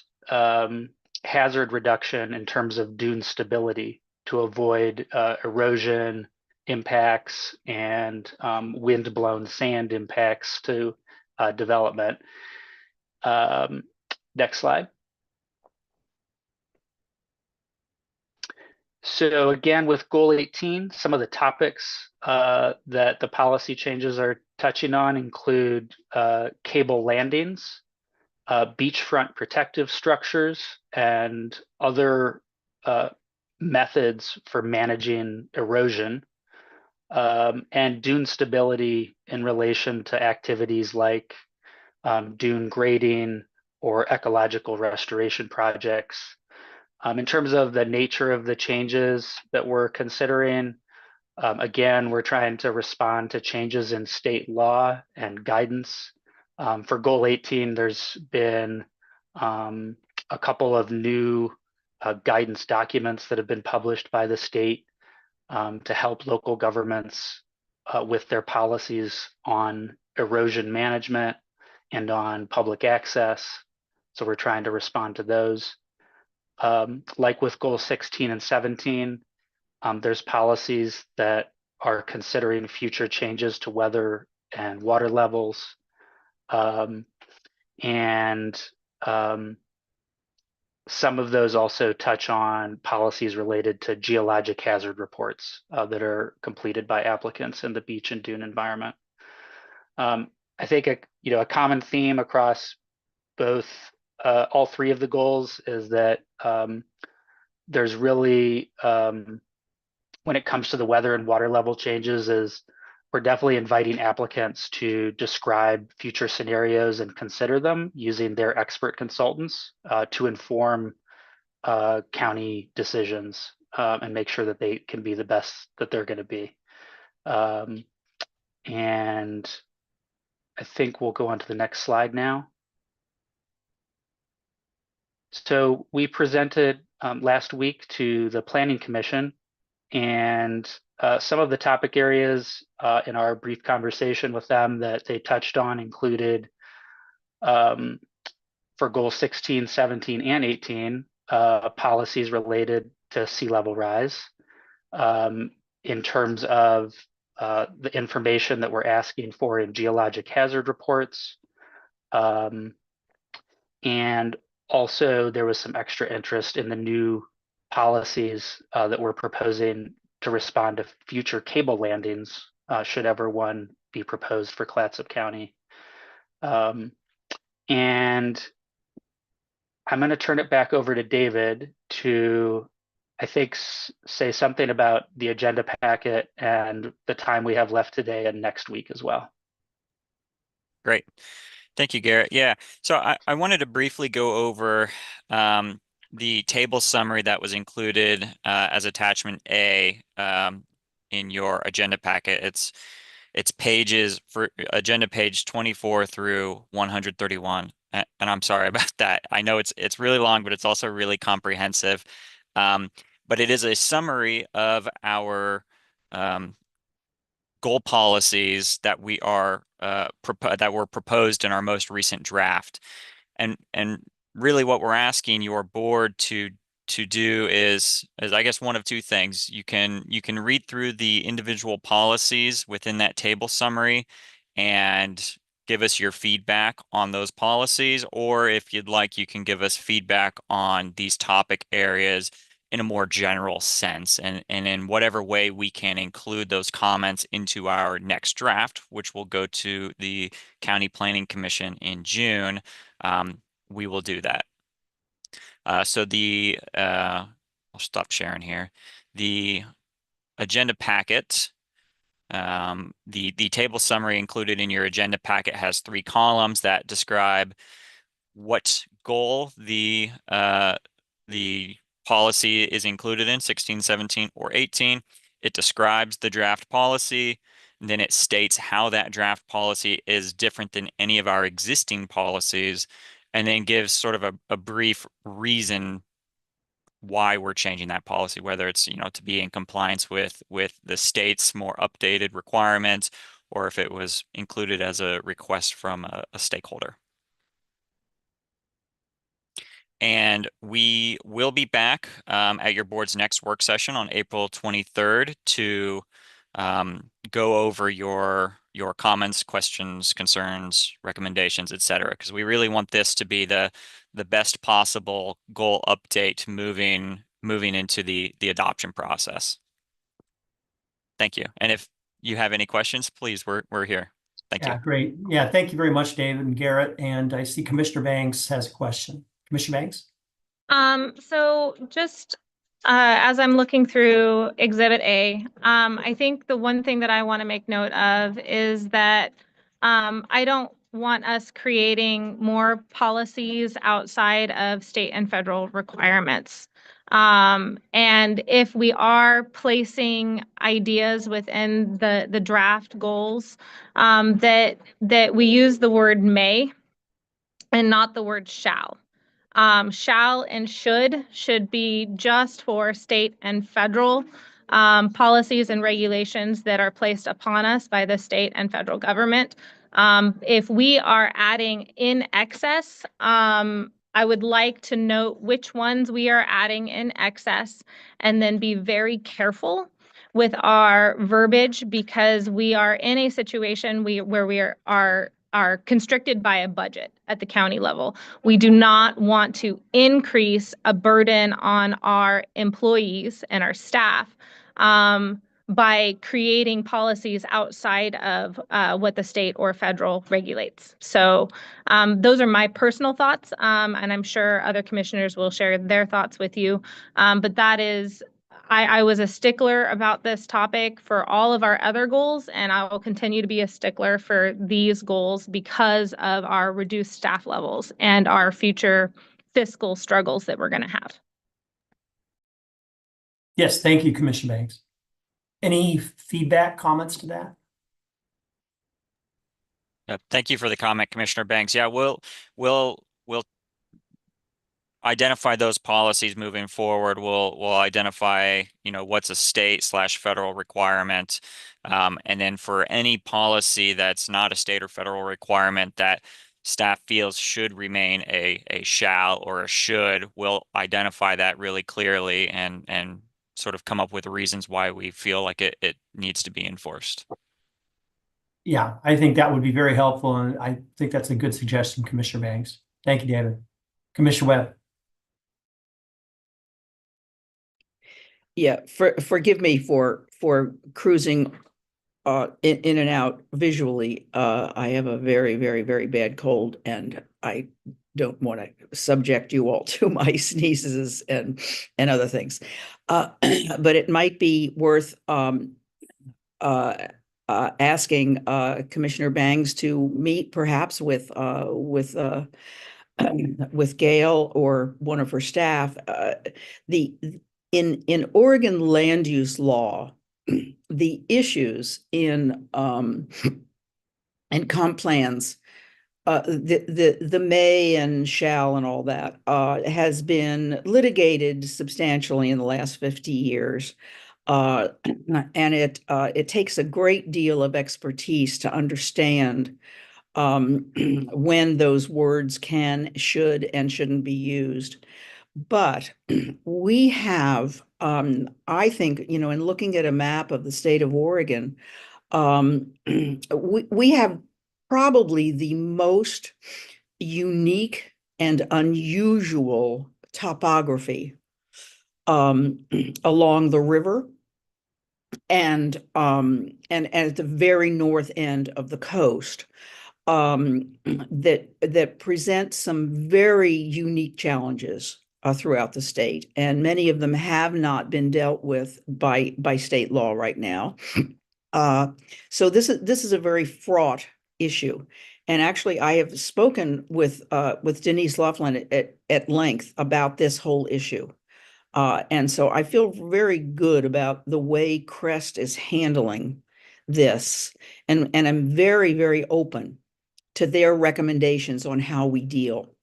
hazard reduction in terms of dune stability to avoid erosion impacts and wind-blown sand impacts to development. Next slide. So again, with goal 18, some of the topics that the policy changes are touching on include cable landings, beachfront protective structures, and other methods for managing erosion, and dune stability in relation to activities like dune grading or ecological restoration projects. In terms of the nature of the changes that we're considering, again, we're trying to respond to changes in state law and guidance. For goal 18, there's been a couple of new guidance documents that have been published by the state to help local governments with their policies on erosion management and on public access. So we're trying to respond to those. like with goal 16 and 17, there's policies that are considering future changes to weather and water levels. And some of those also touch on policies related to geologic hazard reports that are completed by applicants in the beach and dune environment. I think a common theme across both all three of the goals is that there's really when it comes to the weather and water level changes is we're definitely inviting applicants to describe future scenarios and consider them using their expert consultants to inform county decisions and make sure that they can be the best that they're going to be. And I think we'll go on to the next slide now. So we presented last week to the Planning Commission, and some of the topic areas in our brief conversation with them that they touched on included for goal 16, 17, and 18, policies related to sea level rise in terms of the information that we're asking for in geologic hazard reports. And also there was some extra interest in the new policies that we're proposing to respond to future cable landings should ever one be proposed for Clatsop County. And I'm going to turn it back over to David to, I think, say something about the agenda packet and the time we have left today and next week as well. Great. Thank you, Garrett. Yeah, so I wanted to briefly go over the table summary that was included as attachment A in your agenda packet. It's pages for agenda page 24 through 131. And I'm sorry about that. I know it's really long, but it's also really comprehensive. But it is a summary of our goal policies that we are that were proposed in our most recent draft. And really what we're asking your board to do is I guess one of two things. You can read through the individual policies within that table summary and give us your feedback on those policies, or if you'd like, you can give us feedback on these topic areas in a more general sense, and in whatever way we can include those comments into our next draft, which will go to the County Planning Commission in June. We will do that. So I'll stop sharing here. The agenda packet, the table summary included in your agenda packet has 3 columns that describe what goal the policy is included in 16, 17, or 18. It describes the draft policy, and then it states how that draft policy is different than any of our existing policies, and then gives sort of a brief reason why we're changing that policy, whether it's, to be in compliance with the state's more updated requirements, or if it was included as a request from a stakeholder. And we will be back at your board's next work session on April 23rd to go over your comments, questions, concerns, recommendations, etc. Because we really want this to be the best possible goal update moving into the adoption process. Thank you. And if you have any questions, please, we're here. Thank you. Great. Yeah, thank you very much, David and Garrett. And I see Commissioner Banks has a question. Commissioner Banks? So just as I'm looking through Exhibit A, I think the one thing that I want to make note of is that I don't want us creating more policies outside of state and federal requirements. And if we are placing ideas within the draft goals, that we use the word may and not the word shall. Shall and should be just for state and federal policies and regulations that are placed upon us by the state and federal government. If we are adding in excess I would like to note which ones we are adding in excess and then be very careful with our verbiage because we are in a situation where we are constricted by a budget at the county level. We do not want to increase a burden on our employees and our staff by creating policies outside of what the state or federal regulates. So those are my personal thoughts, and I'm sure other commissioners will share their thoughts with you. But that is, I was a stickler about this topic for all of our other goals, and I will continue to be a stickler for these goals because of our reduced staff levels and our future fiscal struggles that we're going to have. Yes, thank you, Commissioner Banks. Any feedback, comments to that? Thank you for the comment, Commissioner Banks. Yeah, we'll identify those policies moving forward. We'll identify, what's a state/federal requirement. And then for any policy that's not a state or federal requirement that staff feels should remain a shall or a should, we'll identify that really clearly and sort of come up with reasons why we feel like it needs to be enforced. Yeah, I think that would be very helpful, and I think that's a good suggestion, Commissioner Banks. Thank you, David. Commissioner Webb. Yeah, forgive me for cruising in and out visually. I have a very, very, very bad cold, and I don't want to subject you all to my sneezes and other things. But it might be worth asking Commissioner Bangs to meet perhaps with Gail or one of her staff. In Oregon land use law, the issues in comp plans, the may and shall and all that has been litigated substantially in the last 50 years. And it takes a great deal of expertise to understand when those words can, should, and shouldn't be used. But we have, I think, in looking at a map of the state of Oregon, we have probably the most unique and unusual topography along the river and at the very north end of the coast that present some very unique challenges throughout the state, and many of them have not been dealt with by state law right now. So this is a very fraught issue. And actually, I have spoken with Denise Laughlin at length about this whole issue. And so I feel very good about the way Crest is handling this. And I'm very, very open to their recommendations on how we deal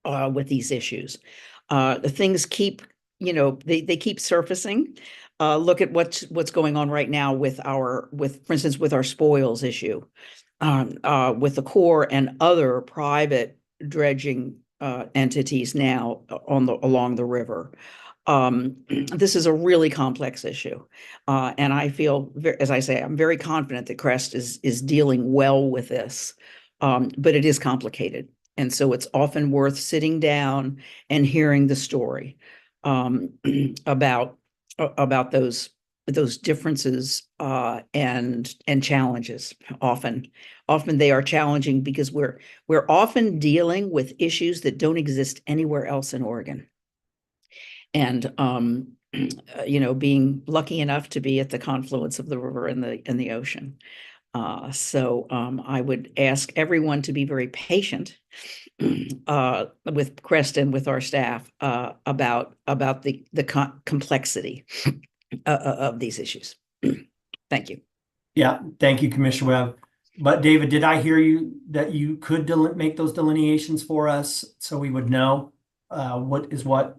with these issues. The things keep, they keep surfacing. Look at what's going on right now for instance, with our spoils issue, with the Corps and other private dredging entities now along the river. This is a really complex issue. And I feel, as I say, I'm very confident that Crest is dealing well with this. But it is complicated. And so it's often worth sitting down and hearing the story about those differences and challenges. Often they are challenging because we're often dealing with issues that don't exist anywhere else in Oregon. And being lucky enough to be at the confluence of the river and the ocean. So I would ask everyone to be very patient with Crest and with our staff about the complexity of these issues. Thank you. Yeah, thank you, Commissioner Webb. But David, did I hear you that you could make those delineations for us so we would know what is what?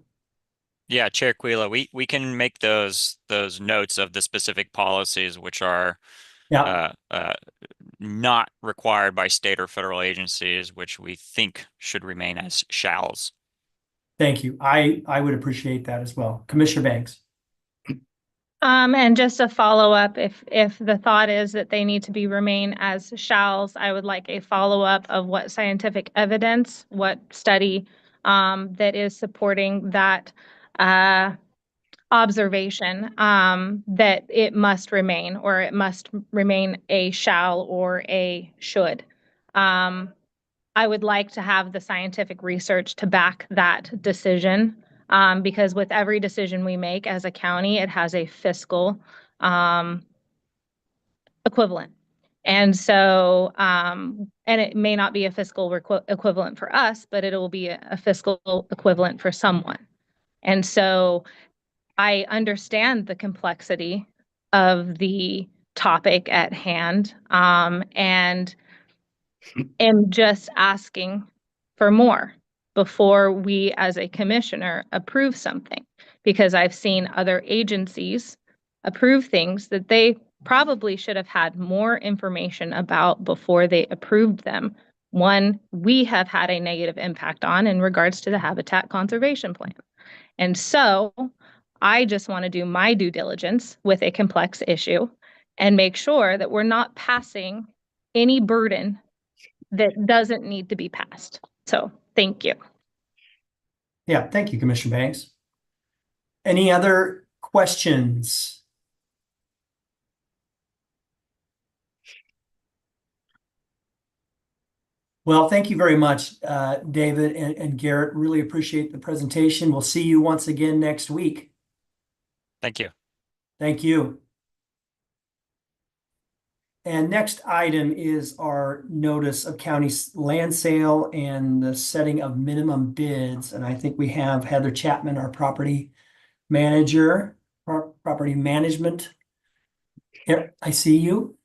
Yeah, Chair Quila, we can make those notes of the specific policies which are not required by state or federal agencies, which we think should remain as shalls. Thank you. I would appreciate that as well. Commissioner Banks. And just a follow-up, if the thought is that they need to be remain as shalls, I would like a follow-up of what scientific evidence, what study that is supporting that observation that it must remain, or it must remain a shall or a should. I would like to have the scientific research to back that decision, because with every decision we make as a county, it has a fiscal equivalent. And so, and it may not be a fiscal equivalent for us, but it will be a fiscal equivalent for someone. And so I understand the complexity of the topic at hand, and am just asking for more before we as a commissioner approve something, because I've seen other agencies approve things that they probably should have had more information about before they approved them. One, we have had a negative impact on in regards to the habitat conservation plan. And so I just want to do my due diligence with a complex issue and make sure that we're not passing any burden that doesn't need to be passed. So thank you. Yeah, thank you, Commissioner Banks. Any other questions? Well, thank you very much, David and Garrett. Really appreciate the presentation. We'll see you once again next week. Thank you. Thank you. And next item is our notice of county land sale and the setting of minimum bids. And I think we have Heather Chapman, our property manager, property management. Here, I see you.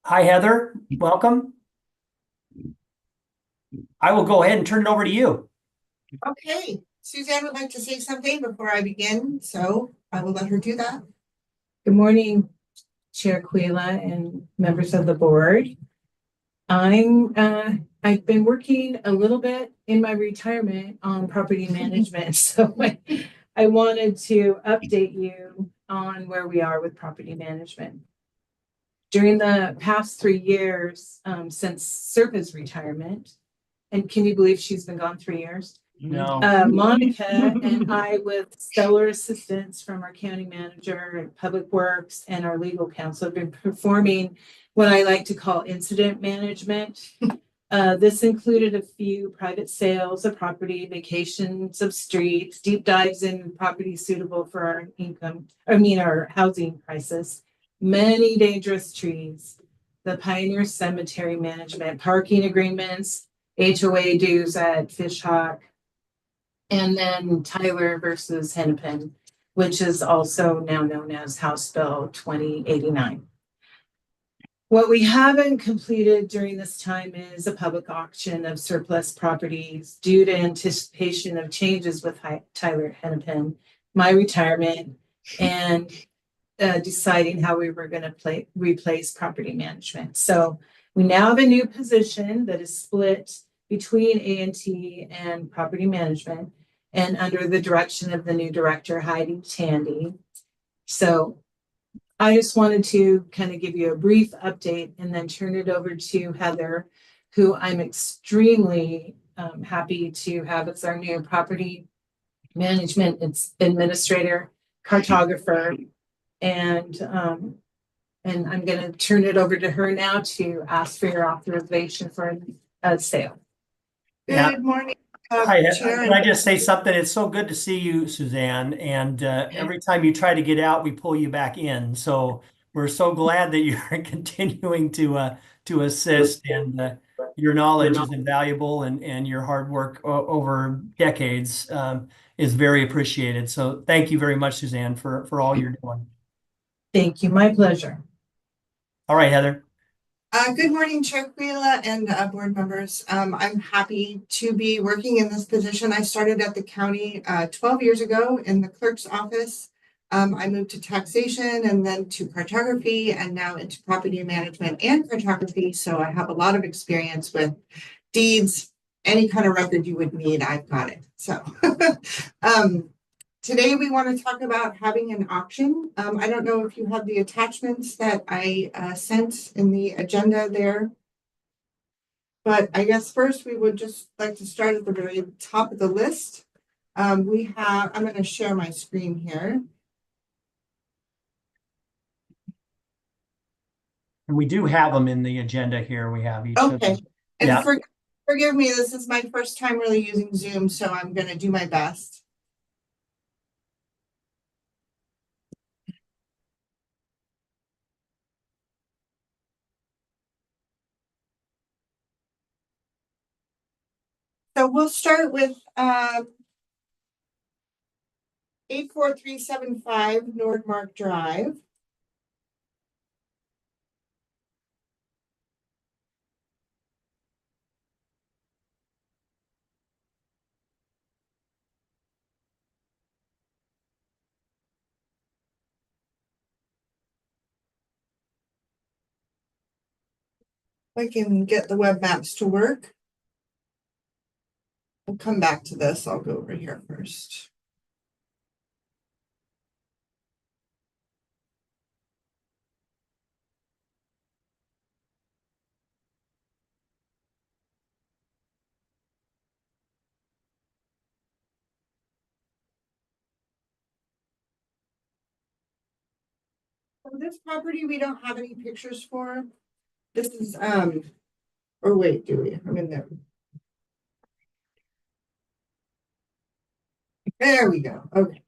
Hi, Heather. Welcome. I will go ahead and turn it over to you. Okay, Suzanne would like to say something before I begin, so I will let her do that. Good morning, Chair Quila and members of the board. I've been working a little bit in my retirement on property management, so I wanted to update you on where we are with property management. During the past 3 years, since Serpa's retirement, and can you believe she's been gone 3 years? No. Monica and I, with stellar assistance from our county manager, Public Works, and our legal counsel, have been performing what I like to call incident management. This included a few private sales of property, vacations of streets, deep dives in property suitable for our housing crisis, many dangerous trees, the Pioneer Cemetery management, parking agreements, HOA dues at Fishhawk, and then Tyler versus Hennepin, which is also now known as House Bill 2089. What we haven't completed during this time is a public auction of surplus properties due to anticipation of changes with Tyler Hennepin, my retirement, and deciding how we were going to replace property management. So we now have a new position that is split between A&T and property management, and under the direction of the new director, Heidi Tandy. So I just wanted to kind of give you a brief update and then turn it over to Heather, who I'm extremely happy to have as our new property management administrator, cartographer, and I'm going to turn it over to her now to ask for your authorization for a sale. Good morning. Hi, can I just say something? It's so good to see you, Suzanne. And every time you try to get out, we pull you back in. So we're so glad that you're continuing to assist, and your knowledge is invaluable, and your hard work over decades is very appreciated. So thank you very much, Suzanne, for all you're doing. Thank you. My pleasure. All right, Heather. Good morning, Chair Quila and board members. I'm happy to be working in this position. I started at the county 12 years ago in the clerk's office. I moved to taxation and then to cartography and now into property management and cartography. So I have a lot of experience with deeds, any kind of record you would need, I've got it. So today we want to talk about having an auction. I don't know if you have the attachments that I sent in the agenda there. But I guess first we would just like to start at the very top of the list. I'm going to share my screen here. And we do have them in the agenda here. We have each of Okay. them. And Yeah. forgive me, this is my first time really using Zoom, so I'm going to do my best. So we'll start with 84375 Nordmark Drive. I can get the web maps to work. We'll come back to this. I'll go over here first. So this property we don't have any pictures for. This is or wait, do we? I'm in there. There we go. Okay.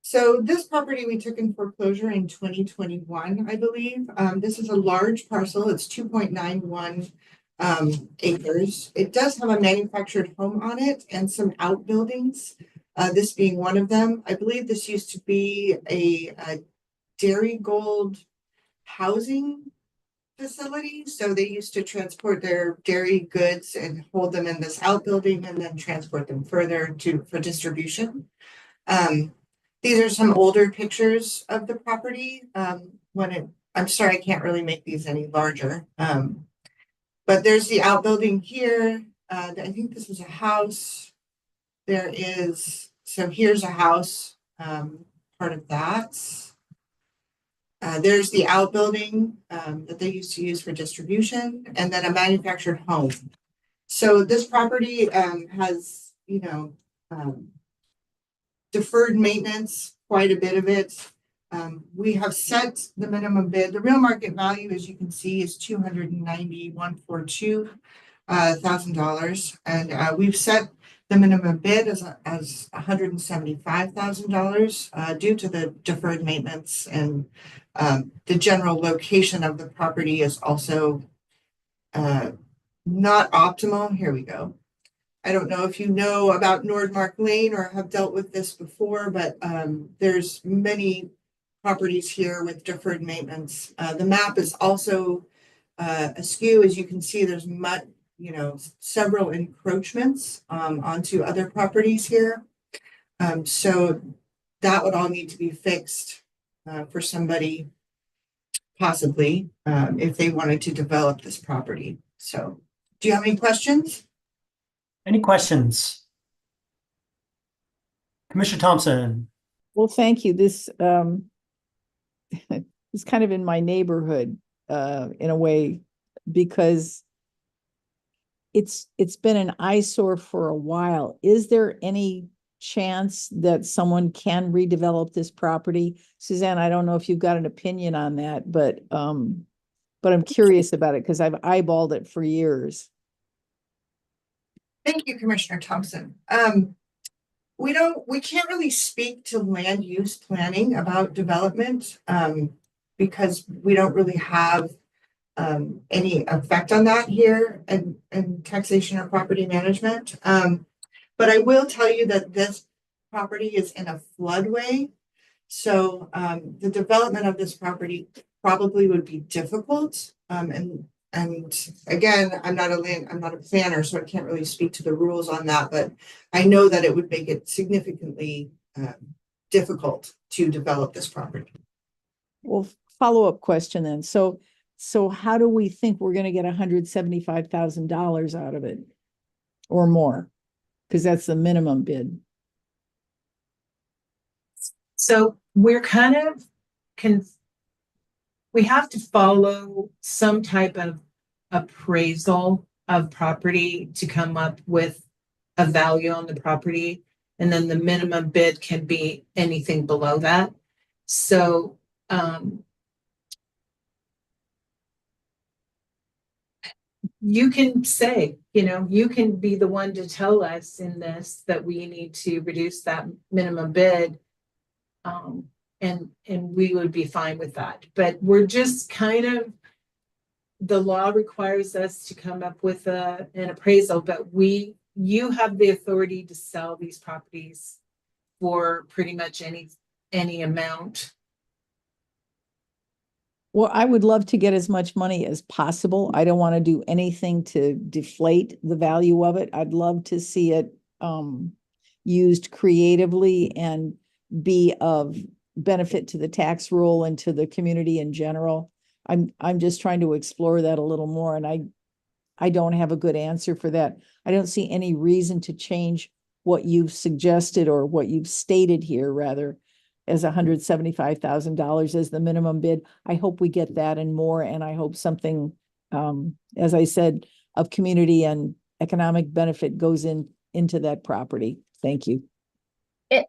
So this property we took in foreclosure in 2021, I believe. This is a large parcel. It's 2.91 acres. It does have a manufactured home on it and some outbuildings, this being one of them. I believe this used to be a Dairy Gold housing facility. So they used to transport their dairy goods and hold them in this outbuilding and then transport them further for distribution. These are some older pictures of the property. I'm sorry, I can't really make these any larger. But there's the outbuilding here. I think this was a house. So here's a house, part of that. There's the outbuilding that they used to use for distribution, and then a manufactured home. So this property has, deferred maintenance, quite a bit of it. We have set the minimum bid. The real market value, as you can see, is $291,420,000, and we've set the minimum bid as $175,000 due to the deferred maintenance, and the general location of the property is also not optimal. Here we go. I don't know if you know about Nordmark Lane or have dealt with this before, but there's many properties here with deferred maintenance. The map is also askew. As you can see, there's several encroachments onto other properties here. So that would all need to be fixed for somebody, possibly, if they wanted to develop this property. So do you have any questions? Any questions? Commissioner Thompson. Well, thank you. This is kind of in my neighborhood in a way, because it's been an eyesore for a while. Is there any chance that someone can redevelop this property? Suzanne, I don't know if you've got an opinion on that, but I'm curious about it because I've eyeballed it for years. Thank you, Commissioner Thompson. We can't really speak to land use planning about development because we don't really have any effect on that here in taxation or property management. But I will tell you that this property is in a floodway. So the development of this property probably would be difficult. And again, I'm not a planner, so I can't really speak to the rules on that, but I know that it would make it significantly difficult to develop this property. Well, follow-up question then. So how do we think we're gonna get $175,000 out of it? Or more? Because that's the minimum bid. So we're kind of we have to follow some type of appraisal of property to come up with a value on the property. And then the minimum bid can be anything below that. So, you can say, you can be the one to tell us in this that we need to reduce that minimum bid. And we would be fine with that. But we're just kind of, the law requires us to come up with an appraisal, but you have the authority to sell these properties for pretty much any amount. Well, I would love to get as much money as possible. I don't want to do anything to deflate the value of it. I'd love to see it used creatively and be of benefit to the tax roll and to the community in general. I'm just trying to explore that a little more, and I don't have a good answer for that. I don't see any reason to change what you've suggested or what you've stated here, rather, as $175,000 as the minimum bid. I hope we get that and more, and I hope something, as I said, of community and economic benefit goes into that property. Thank you.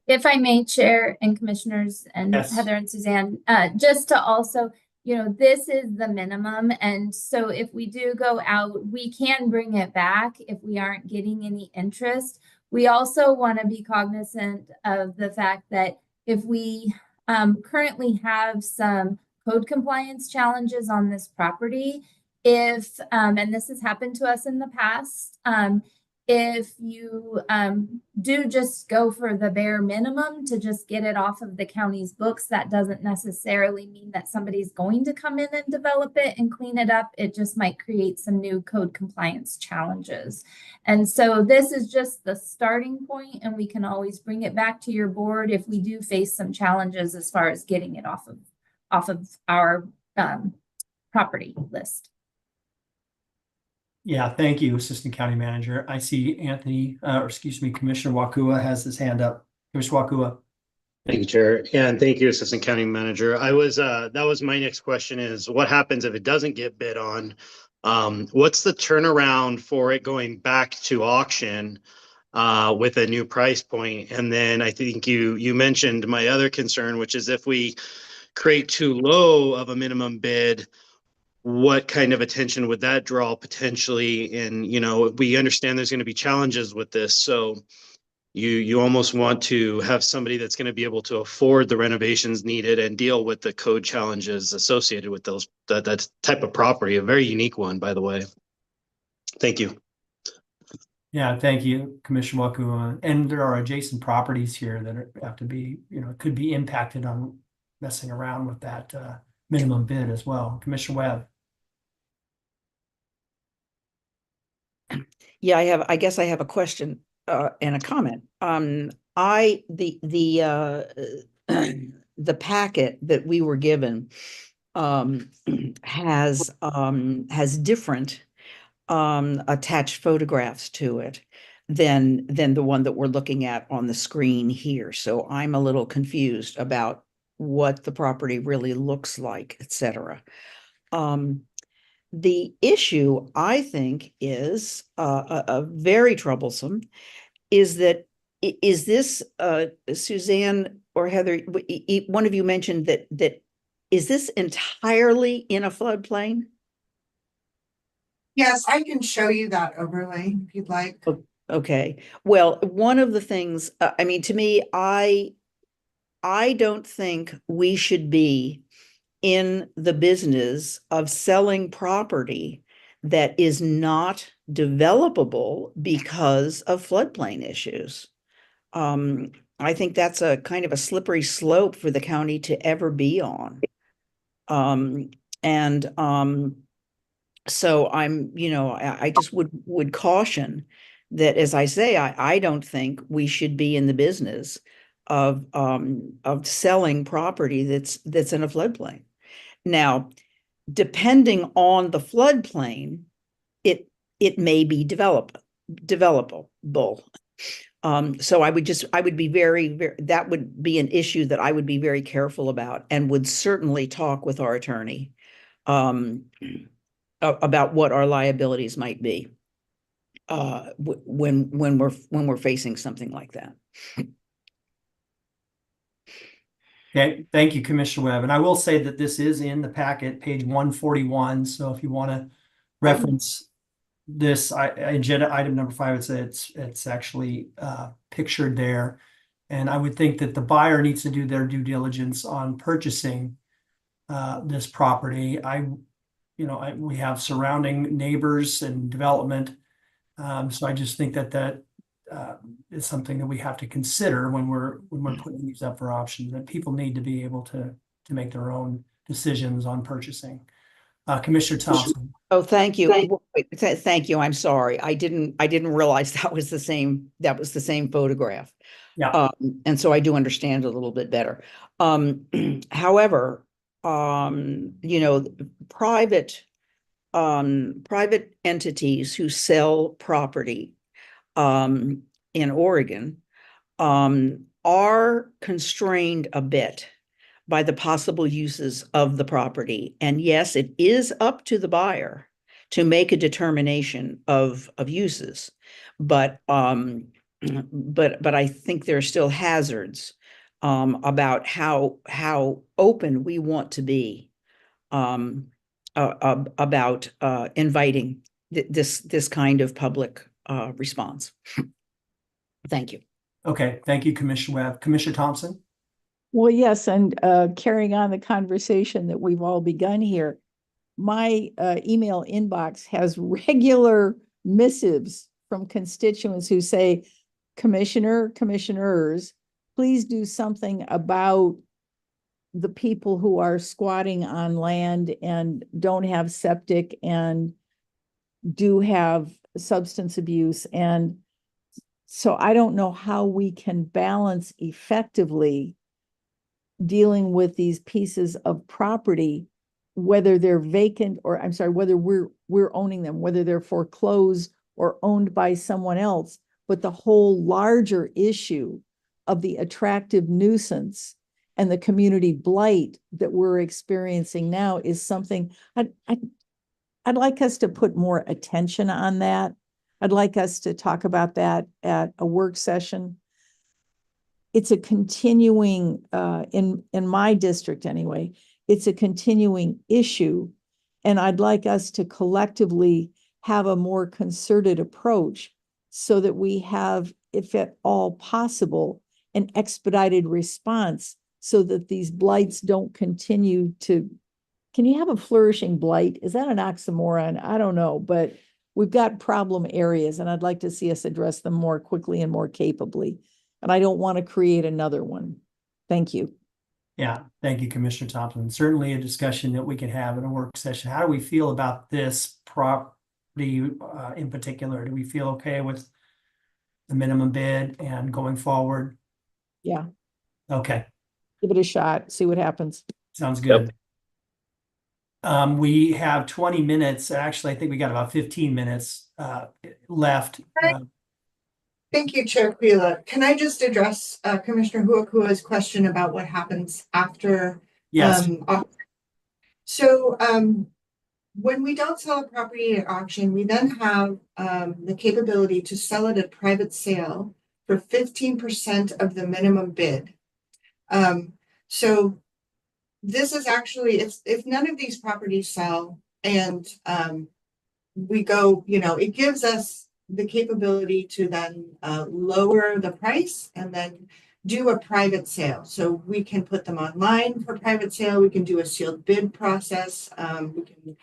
If I may, Chair and Commissioners and Yes. Heather and Suzanne, just to also, this is the minimum. And so if we do go out, we can bring it back if we aren't getting any interest. We also want to be cognizant of the fact that if we currently have some code compliance challenges on this property, if, and this has happened to us in the past, if you do just go for the bare minimum to just get it off of the county's books, that doesn't necessarily mean that somebody's going to come in and develop it and clean it up. It just might create some new code compliance challenges. And so this is just the starting point, and we can always bring it back to your board if we do face some challenges as far as getting it off of our property list. Yeah, thank you, Assistant County Manager. I see Commissioner Wakua has his hand up. Commissioner Wakua. Thank you, Chair, and thank you, Assistant County Manager. That was my next question is, what happens if it doesn't get bid on? What's the turnaround for it going back to auction with a new price point? And then I think you mentioned my other concern, which is if we create too low of a minimum bid, what kind of attention would that draw potentially? And, we understand there's going to be challenges with this. So you almost want to have somebody that's going to be able to afford the renovations needed and deal with the code challenges associated with that type of property, a very unique one, by the way. Thank you. Yeah, thank you, Commissioner Wakua. And there are adjacent properties here that have to be, could be impacted on messing around with that minimum bid as well. Commissioner Webb. Yeah, I guess I have a question and a comment. The packet that we were given has different attached photographs to it than the one that we're looking at on the screen here. So I'm a little confused about what the property really looks like, etc. The issue, I think, is a very troublesome, is that is this Suzanne or Heather, one of you mentioned that is this entirely in a floodplain? Yes, I can show you that overlay if you'd like. Okay. Well, one of the things, to me, I don't think we should be in the business of selling property that is not developable because of floodplain issues. I think that's a kind of a slippery slope for the county to ever be on. So I just would caution that, as I say, I don't think we should be in the business of selling property that's in a floodplain. Now, depending on the floodplain, it may be developable. So I would be that would be an issue that I would be very careful about, and would certainly talk with our attorney about what our liabilities might be when we're facing something like that. Okay, thank you, Commissioner Webb. And I will say that this is in the packet, page 141. So if you want to reference this agenda item number 5, it's actually pictured there. And I would think that the buyer needs to do their due diligence on purchasing this property. We have surrounding neighbors and development. So I just think that is something that we have to consider when we're putting these up for option, that people need to be able to make their own decisions on purchasing. Commissioner Thompson. Oh, thank you. Thank you. I'm sorry. I didn't realize that was the same photograph. Yeah. And so I do understand a little bit better. However, private entities who sell property in Oregon are constrained a bit by the possible uses of the property. And yes, it is up to the buyer to make a determination of uses, but I think there are still hazards about how open we want to be about inviting this kind of public response. Thank you. Okay, thank you, Commissioner Webb. Commissioner Thompson? Well, yes, and carrying on the conversation that we've all begun here, my email inbox has regular missives from constituents who say, commissioners, please do something about the people who are squatting on land and don't have septic and do have substance abuse. And so I don't know how we can balance effectively dealing with these pieces of property, whether they're vacant or, I'm sorry, whether we're owning them, whether they're foreclosed or owned by someone else. But the whole larger issue of the attractive nuisance and the community blight that we're experiencing now is something I'd like us to put more attention on that. I'd like us to talk about that at a work session. It's a continuing, in my district anyway, it's a continuing issue. And I'd like us to collectively have a more concerted approach so that we have, if at all possible, an expedited response so that these blights don't continue to. Can you have a flourishing blight? Is that an oxymoron? I don't know, but we've got problem areas and I'd like to see us address them more quickly and more capably. And I don't want to create another one. Thank you. Yeah, thank you, Commissioner Thompson. Certainly a discussion that we can have in a work session. How do we feel about this property in particular? Do we feel okay with the minimum bid and going forward? Yeah. Okay. Give it a shot, see what happens. Sounds good. We have 20 minutes. Actually, I think we got about 15 minutes left. Thank you, Chair Quila. Can I just address Commissioner Huakua's question about what happens after? Yes. When we don't sell a property at auction, we then have the capability to sell it at private sale for 15% of the minimum bid. So this is actually, if none of these properties sell and we go, it gives us the capability to then lower the price and then do a private sale. So we can put them online for private sale. We can do a sealed bid process. We can,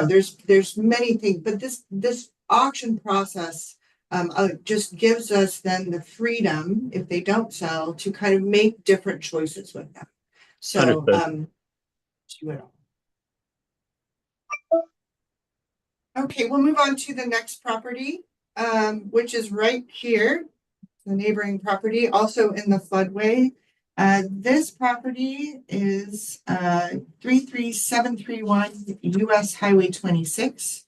there's many things, but this auction process just gives us then the freedom, if they don't sell, to kind of make different choices with them. So, okay, we'll move on to the next property, which is right here. the neighboring property, also in the floodway. This property is 33731 US Highway 26.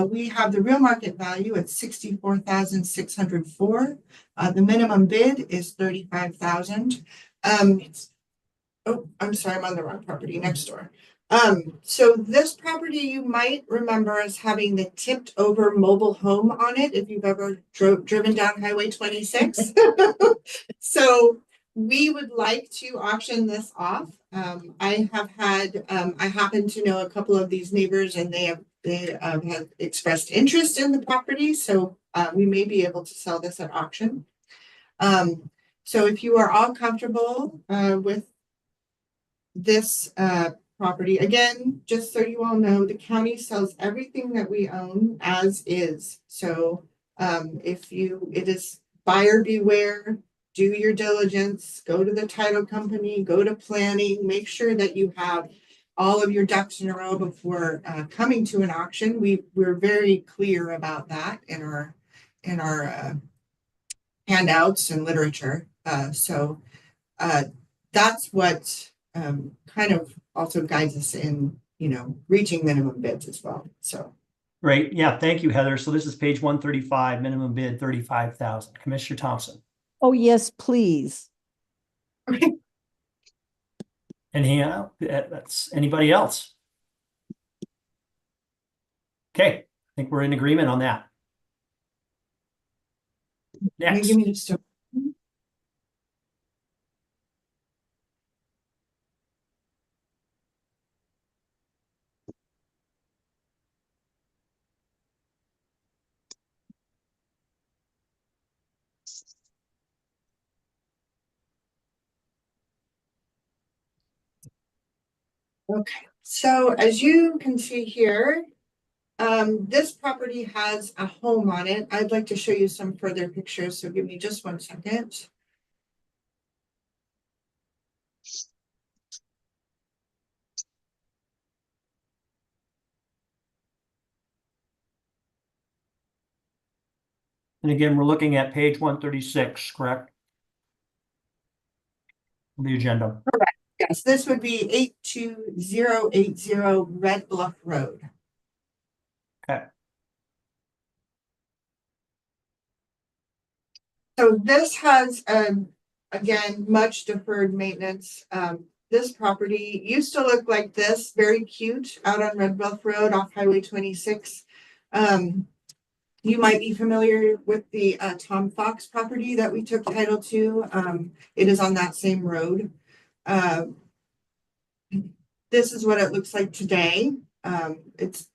We have the real market value at 64,604. The minimum bid is 35,000. Oh, I'm sorry, I'm on the wrong property next door. So this property you might remember as having the tipped over mobile home on it if you've ever driven down Highway 26. So we would like to auction this off. I happen to know a couple of these neighbors, and they have expressed interest in the property, so we may be able to sell this at auction. So if you are all comfortable with this property, again, just so you all know, the county sells everything that we own as is. So it is buyer beware, do your diligence, go to the title company, go to planning, make sure that you have all of your ducks in a row before coming to an auction. We're very clear about that in our handouts and literature. So that's what kind of also guides us in, reaching minimum bids as well. So. Great. Yeah. Thank you, Heather. So this is page 135, minimum bid 35,000. Commissioner Thompson. Oh, yes, please. That's anybody else? Okay. I think we're in agreement on that. Next. Give me just a Okay, so as you can see here, this property has a home on it. I'd like to show you some further pictures, so give me just 1 second. And again, we're looking at page 136, correct? The agenda. Correct. Yes, this would be 82080 Red Bluff Road. Okay. So this has, again, much deferred maintenance. This property used to look like this, very cute, out on Red Bluff Road off Highway 26. You might be familiar with the Tom Fox property that we took title to. It is on that same road. This is what it looks like today. It's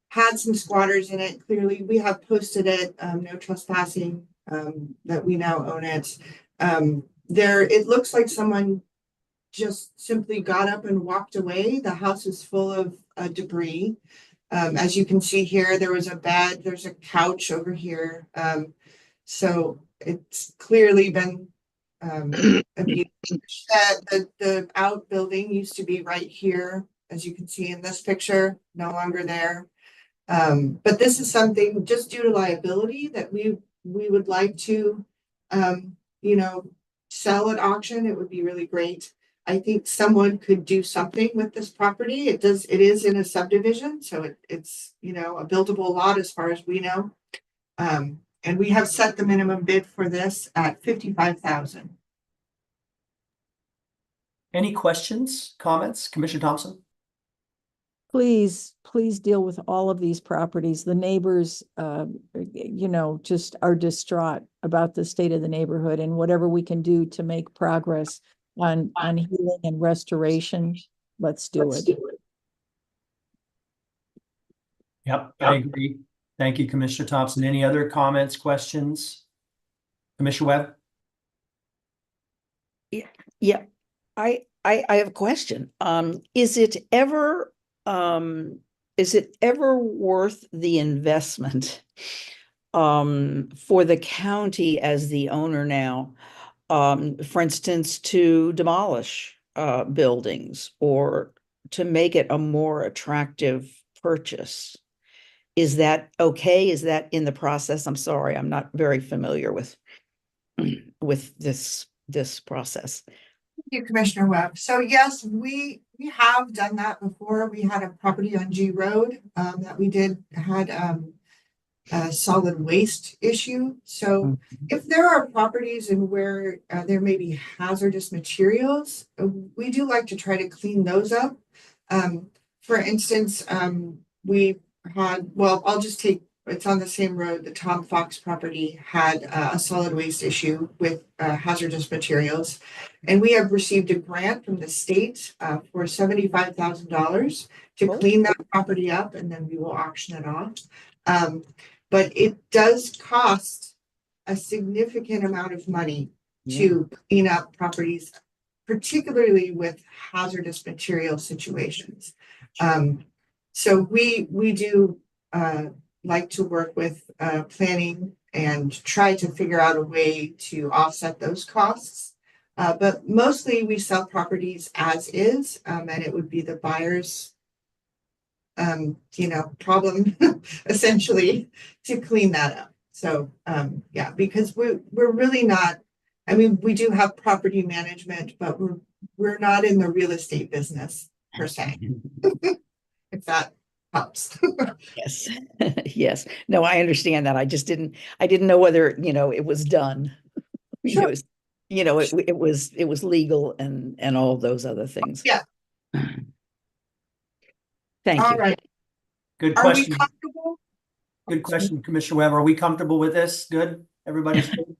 had some squatters in it. Clearly, we have posted it, no trespassing, that we now own it. It looks like someone just simply got up and walked away. The house is full of debris. As you can see here, there was a bed, there's a couch over here. So it's clearly been abused. The outbuilding used to be right here, as you can see in this picture, no longer there. But this is something just due to liability that we would like to, sell at auction. It would be really great. I think someone could do something with this property. It is in a subdivision, so it's, a buildable lot as far as we know. And we have set the minimum bid for this at 55,000. Any questions, comments, Commissioner Thompson? Please deal with all of these properties. The neighbors, just are distraught about the state of the neighborhood, and whatever we can do to make progress on healing and restoration, let's do it. Yep, I agree. Thank you, Commissioner Thompson. Any other comments, questions? Commissioner Webb? Yeah, I have a question. Is it ever worth the investment for the county as the owner now, for instance, to demolish buildings or to make it a more attractive purchase? Is that okay? Is that in the process? I'm sorry, I'm not very familiar with with this process. Thank you, Commissioner Webb. So yes, we have done that before. We had a property on G Road that we had a solid waste issue. So if there are properties in where there may be hazardous materials, we do like to try to clean those up. For instance, we had, well, I'll just take, it's on the same road, the Tom Fox property had a solid waste issue with hazardous materials. And we have received a grant from the state for $75,000 to clean that property up, and then we will auction it off. But it does cost a significant amount of money to clean up properties, particularly with hazardous material situations. So we do like to work with planning and try to figure out a way to offset those costs. But mostly we sell properties as is, and it would be the buyer's problem essentially to clean that up. So yeah, because we're really not, I mean, we do have property management, but we're not in the real estate business per se. If that helps. Yes. Yes. No, I understand that. I didn't know whether, it was done. Sure. It was legal and all of those other things. Yeah. Thank All you. right. Good Are we question. comfortable? Good question, Commissioner Webb. Are we comfortable with this? Good? Everybody's good?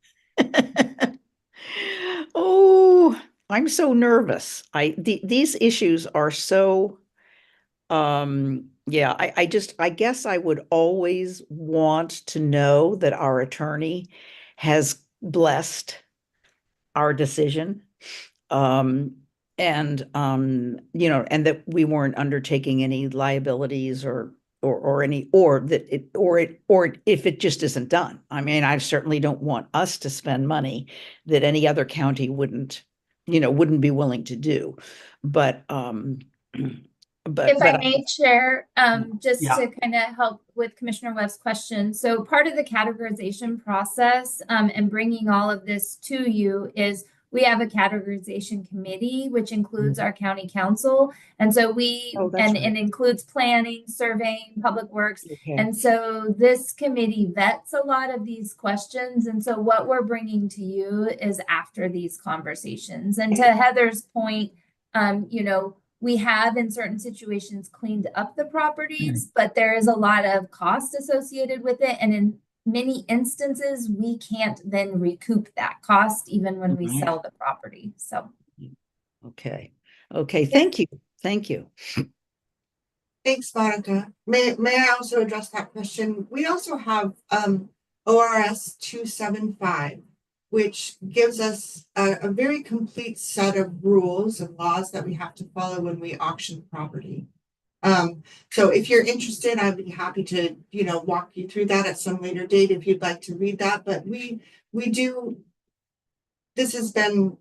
Oh, I'm so nervous. These issues are so, yeah, I guess I would always want to know that our attorney has blessed our decision. And that we weren't undertaking any liabilities or if it just isn't done. I mean, I certainly don't want us to spend money that any other county wouldn't be willing to do. But If I may share, just Yeah. to kind of help with Commissioner Webb's question. So part of the categorization process and bringing all of this to you is we have a categorization committee, which includes our county council. And so and includes planning, surveying, public works. Okay. And so this committee vets a lot of these questions. And so what we're bringing to you is after these conversations. And to Heather's point, we have in certain situations cleaned up the properties, but there is a lot of cost associated with it. And in many instances, we can't then recoup that cost even when we sell the property. So. Okay. Thank you. Thank you. Thanks, Monica. May I also address that question? We also have ORS 275, which gives us a very complete set of rules and laws that we have to follow when we auction property. So if you're interested, I'd be happy to, walk you through that at some later date if you'd like to read that. But we do, this has been,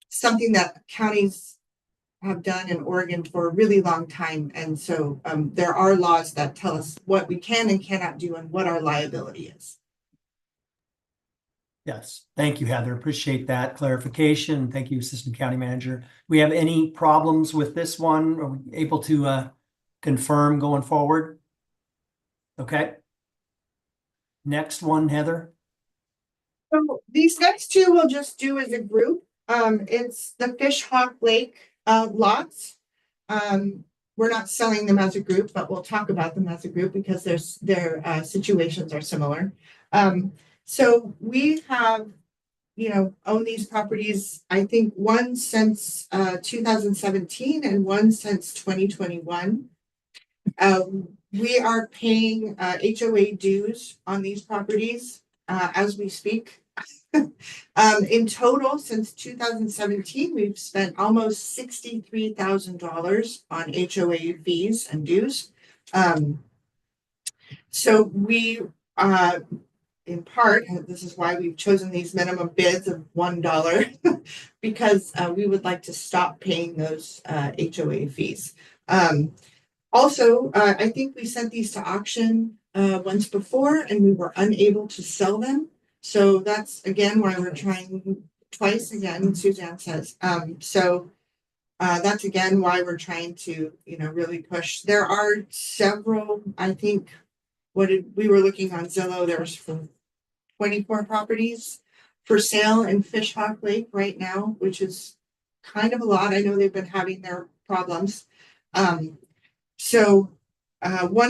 something that counties have done in Oregon for a really long time. And so there are laws that tell us what we can and cannot do and what our liability is. Yes. Thank you, Heather. Appreciate that clarification. Thank you, Assistant County Manager. We have any problems with this one? Are we able to confirm going forward? Okay. Next one, Heather. So these next two we'll just do as a group. It's the Fish Hawk Lake lots. We're not selling them as a group, but we'll talk about them as a group because their situations are similar. So we have, owned these properties, I think one since 2017 and one since 2021. We are paying HOA dues on these properties as we speak. In total, since 2017, we've spent almost $63,000 on HOA fees and dues. So we in part, and this is why we've chosen these minimum bids of $1 because we would like to stop paying those HOA fees. Also, I think we sent these to auction once before and we were unable to sell them. So that's again why we're trying twice again, Suzanne says. That's again why we're trying to, really push. There are several, I think, we were looking on Zillow, there's 24 properties for sale in Fishhawk Lake right now, which is kind of a lot. I know they've been having their problems. One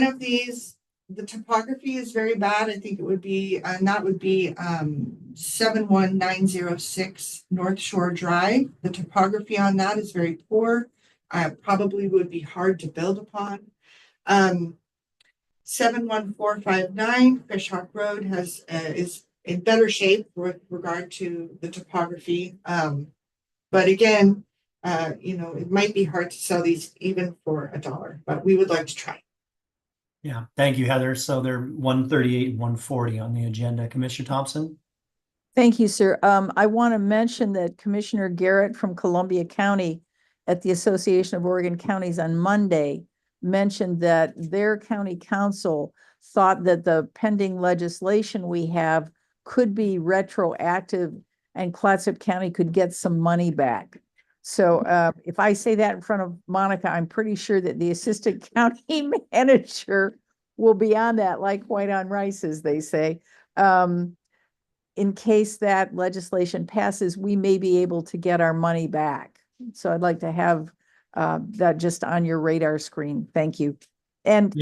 of these, the topography is very bad. I think it would be, and that would be 71906 North Shore Drive. The topography on that is very poor. Probably would be hard to build upon. 71459 Fishhawk Road is in better shape with regard to the topography. But again, it might be hard to sell these even for $1, but we would like to try. Yeah, thank you, Heather. So they're 138 and 140 on the agenda. Commissioner Thompson? Thank you, sir. I want to mention that Commissioner Garrett from Columbia County at the Association of Oregon Counties on Monday mentioned that their county council thought that the pending legislation we have could be retroactive and Clatsop County could get some money back. So if I say that in front of Monica, I'm pretty sure that the assistant county manager will be on that, like white on rice, as they say. In case that legislation passes, we may be able to get our money back. So I'd like to have that just on your radar screen. Thank you. And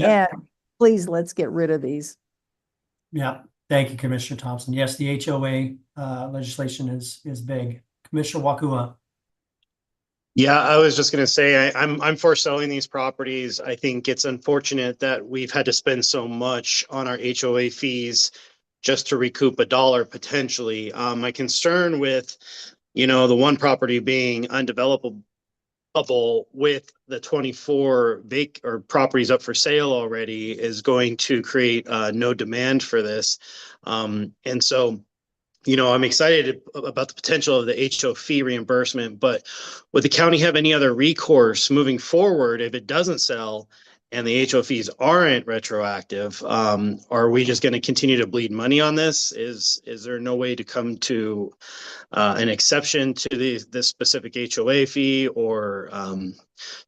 please, let's get rid of these. Yeah, thank you, Commissioner Thompson. Yes, the HOA legislation is big. Commissioner Wakua? Yeah, I was just going to say I'm for selling these properties. I think it's unfortunate that we've had to spend so much on our HOA fees just to recoup $1 potentially. My concern with, the one property being undevelopable with the 24 properties up for sale already is going to create no demand for this. And so, I'm excited about the potential of the HO fee reimbursement, but would the county have any other recourse moving forward if it doesn't sell and the HO fees aren't retroactive? Are we just going to continue to bleed money on this? Is there no way to come to an exception to this specific HOA fee, or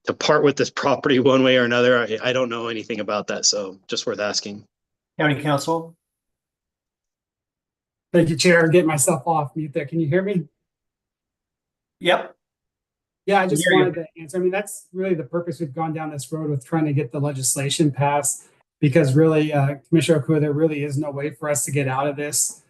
to part with this property one way or another? I don't know anything about that, so just worth asking. County Council? Thank you, Chair. Getting myself off mute there. Can you hear me? Yep. Yeah, I just wanted to answer. I mean, that's really the purpose we've gone down this road with trying to get the legislation passed, because really, Commissioner Okua, there really is no way for us to get out of this.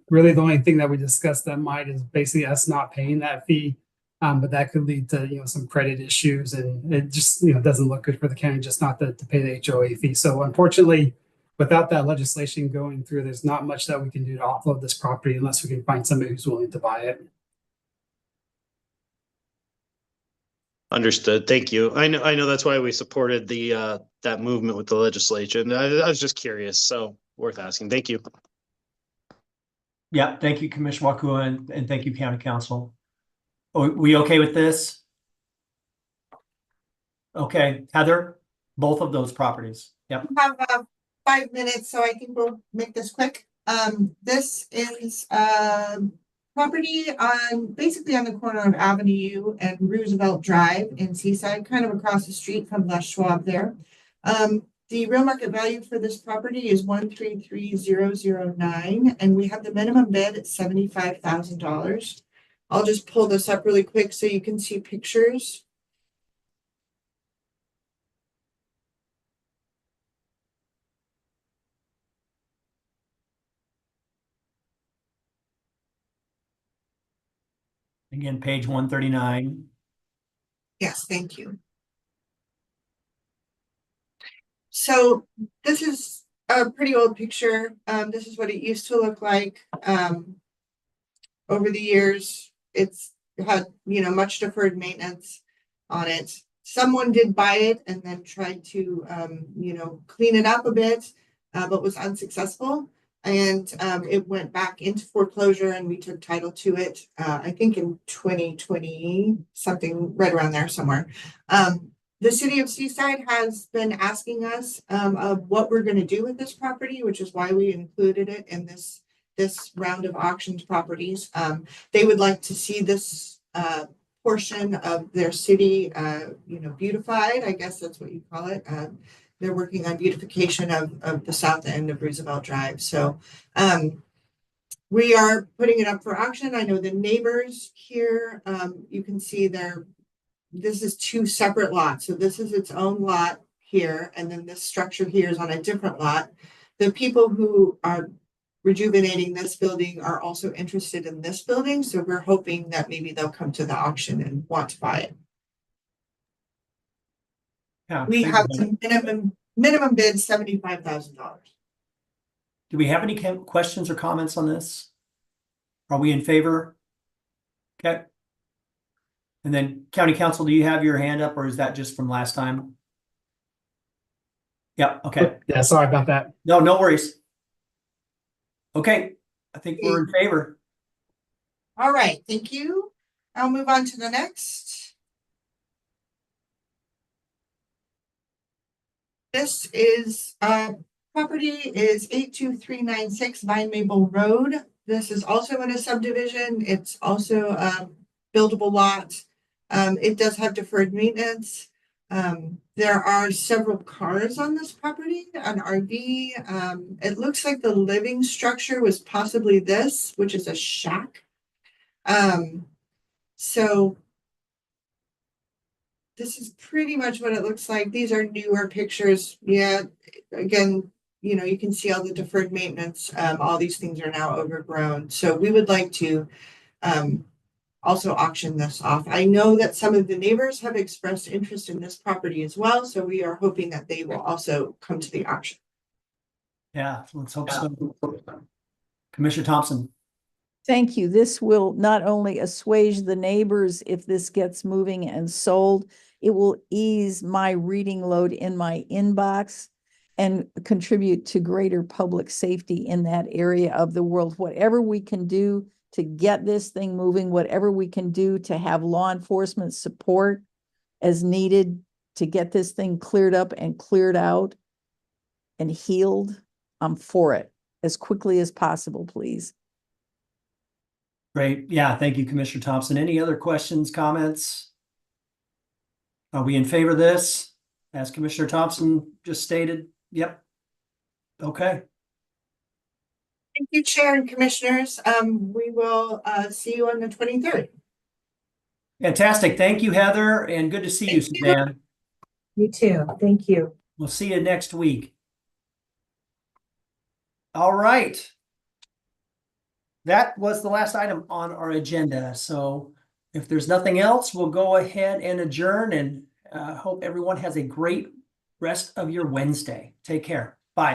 Really, the only thing that we discussed that might is basically us not paying that fee, but that could lead to some credit issues, and it just doesn't look good for the county just not to pay the HOA fee. So unfortunately, without that legislation going through, there's not much that we can do to offload this property unless we can find somebody who's willing to buy it. Understood. Thank you. I know that's why we supported the that movement with the legislation. I was just curious, so worth asking. Thank you. Yeah, thank you, Commissioner Wakua, and thank you, County Council. Are we okay with this? Okay, Heather, both of those properties. Yep. We have 5 minutes, so I think we'll make this quick. This is property basically on the corner of Avenue U and Roosevelt Drive in Seaside, kind of across the street from Les Schwab there. The real market value for this property is $133,009, and we have the minimum bid at $75,000. I'll just pull this up really quick so you can see pictures. Again, page 139. Yes, thank you. So this is a pretty old picture. This is what it used to look like. Over the years, it's had, much deferred maintenance on it. Someone did buy it and then tried to, clean it up a bit, but was unsuccessful. And it went back into foreclosure, and we took title to it, I think in 2020, something right around there somewhere. The city of Seaside has been asking us of what we're going to do with this property, which is why we included it in this this round of auctioned properties. They would like to see this portion of their city, beautified. I guess that's what you call it. They're working on beautification of the south end of Roosevelt Drive. So we are putting it up for auction. I know the neighbors here, you can see this is two separate lots. So this is its own lot here, and then this structure here is on a different lot. The people who are rejuvenating this building are also interested in this building. So we're hoping that maybe they'll come to the auction and want to buy it. Yeah, We thank have you. the minimum bid $75,000. Do we have any questions or comments on this? Are we in favor? Okay. And then County Council, do you have your hand up, or is that just from last time? Yeah, okay. Yeah, sorry about that. No worries. Okay, I think we're in favor. All right, thank you. I'll move on to the next. This is property is 82396 Vine Maple Road. This is also in a subdivision. It's also a buildable lot. It does have deferred maintenance. There are several cars on this property, an RV. It looks like the living structure was possibly this, which is a shack. So this is pretty much what it looks like. These are newer pictures. Yeah, again, you can see all the deferred maintenance. All these things are now overgrown. So we would like to also auction this off. I know that some of the neighbors have expressed interest in this property as well. So we are hoping that they will also come to the auction. Yeah, let's hope so. Commissioner Thompson. Thank you. This will not only assuage the neighbors if this gets moving and sold, it will ease my reading load in my inbox and contribute to greater public safety in that area of the world. Whatever we can do to get this thing moving, whatever we can do to have law enforcement support as needed to get this thing cleared up and cleared out and healed, I'm for it as quickly as possible, please. Great. Yeah, thank you, Commissioner Thompson. Any other questions, comments? Are we in favor of this? As Commissioner Thompson just stated? Yep. Okay. Thank you, Chair and Commissioners. We will see you on the 23rd. Fantastic. Thank you, Heather, and good to see you, Suzanne. You too. Thank you. We'll see you next week. All right. That was the last item on our agenda. So if there's nothing else, we'll go ahead and adjourn, and hope everyone has a great rest of your Wednesday. Take care.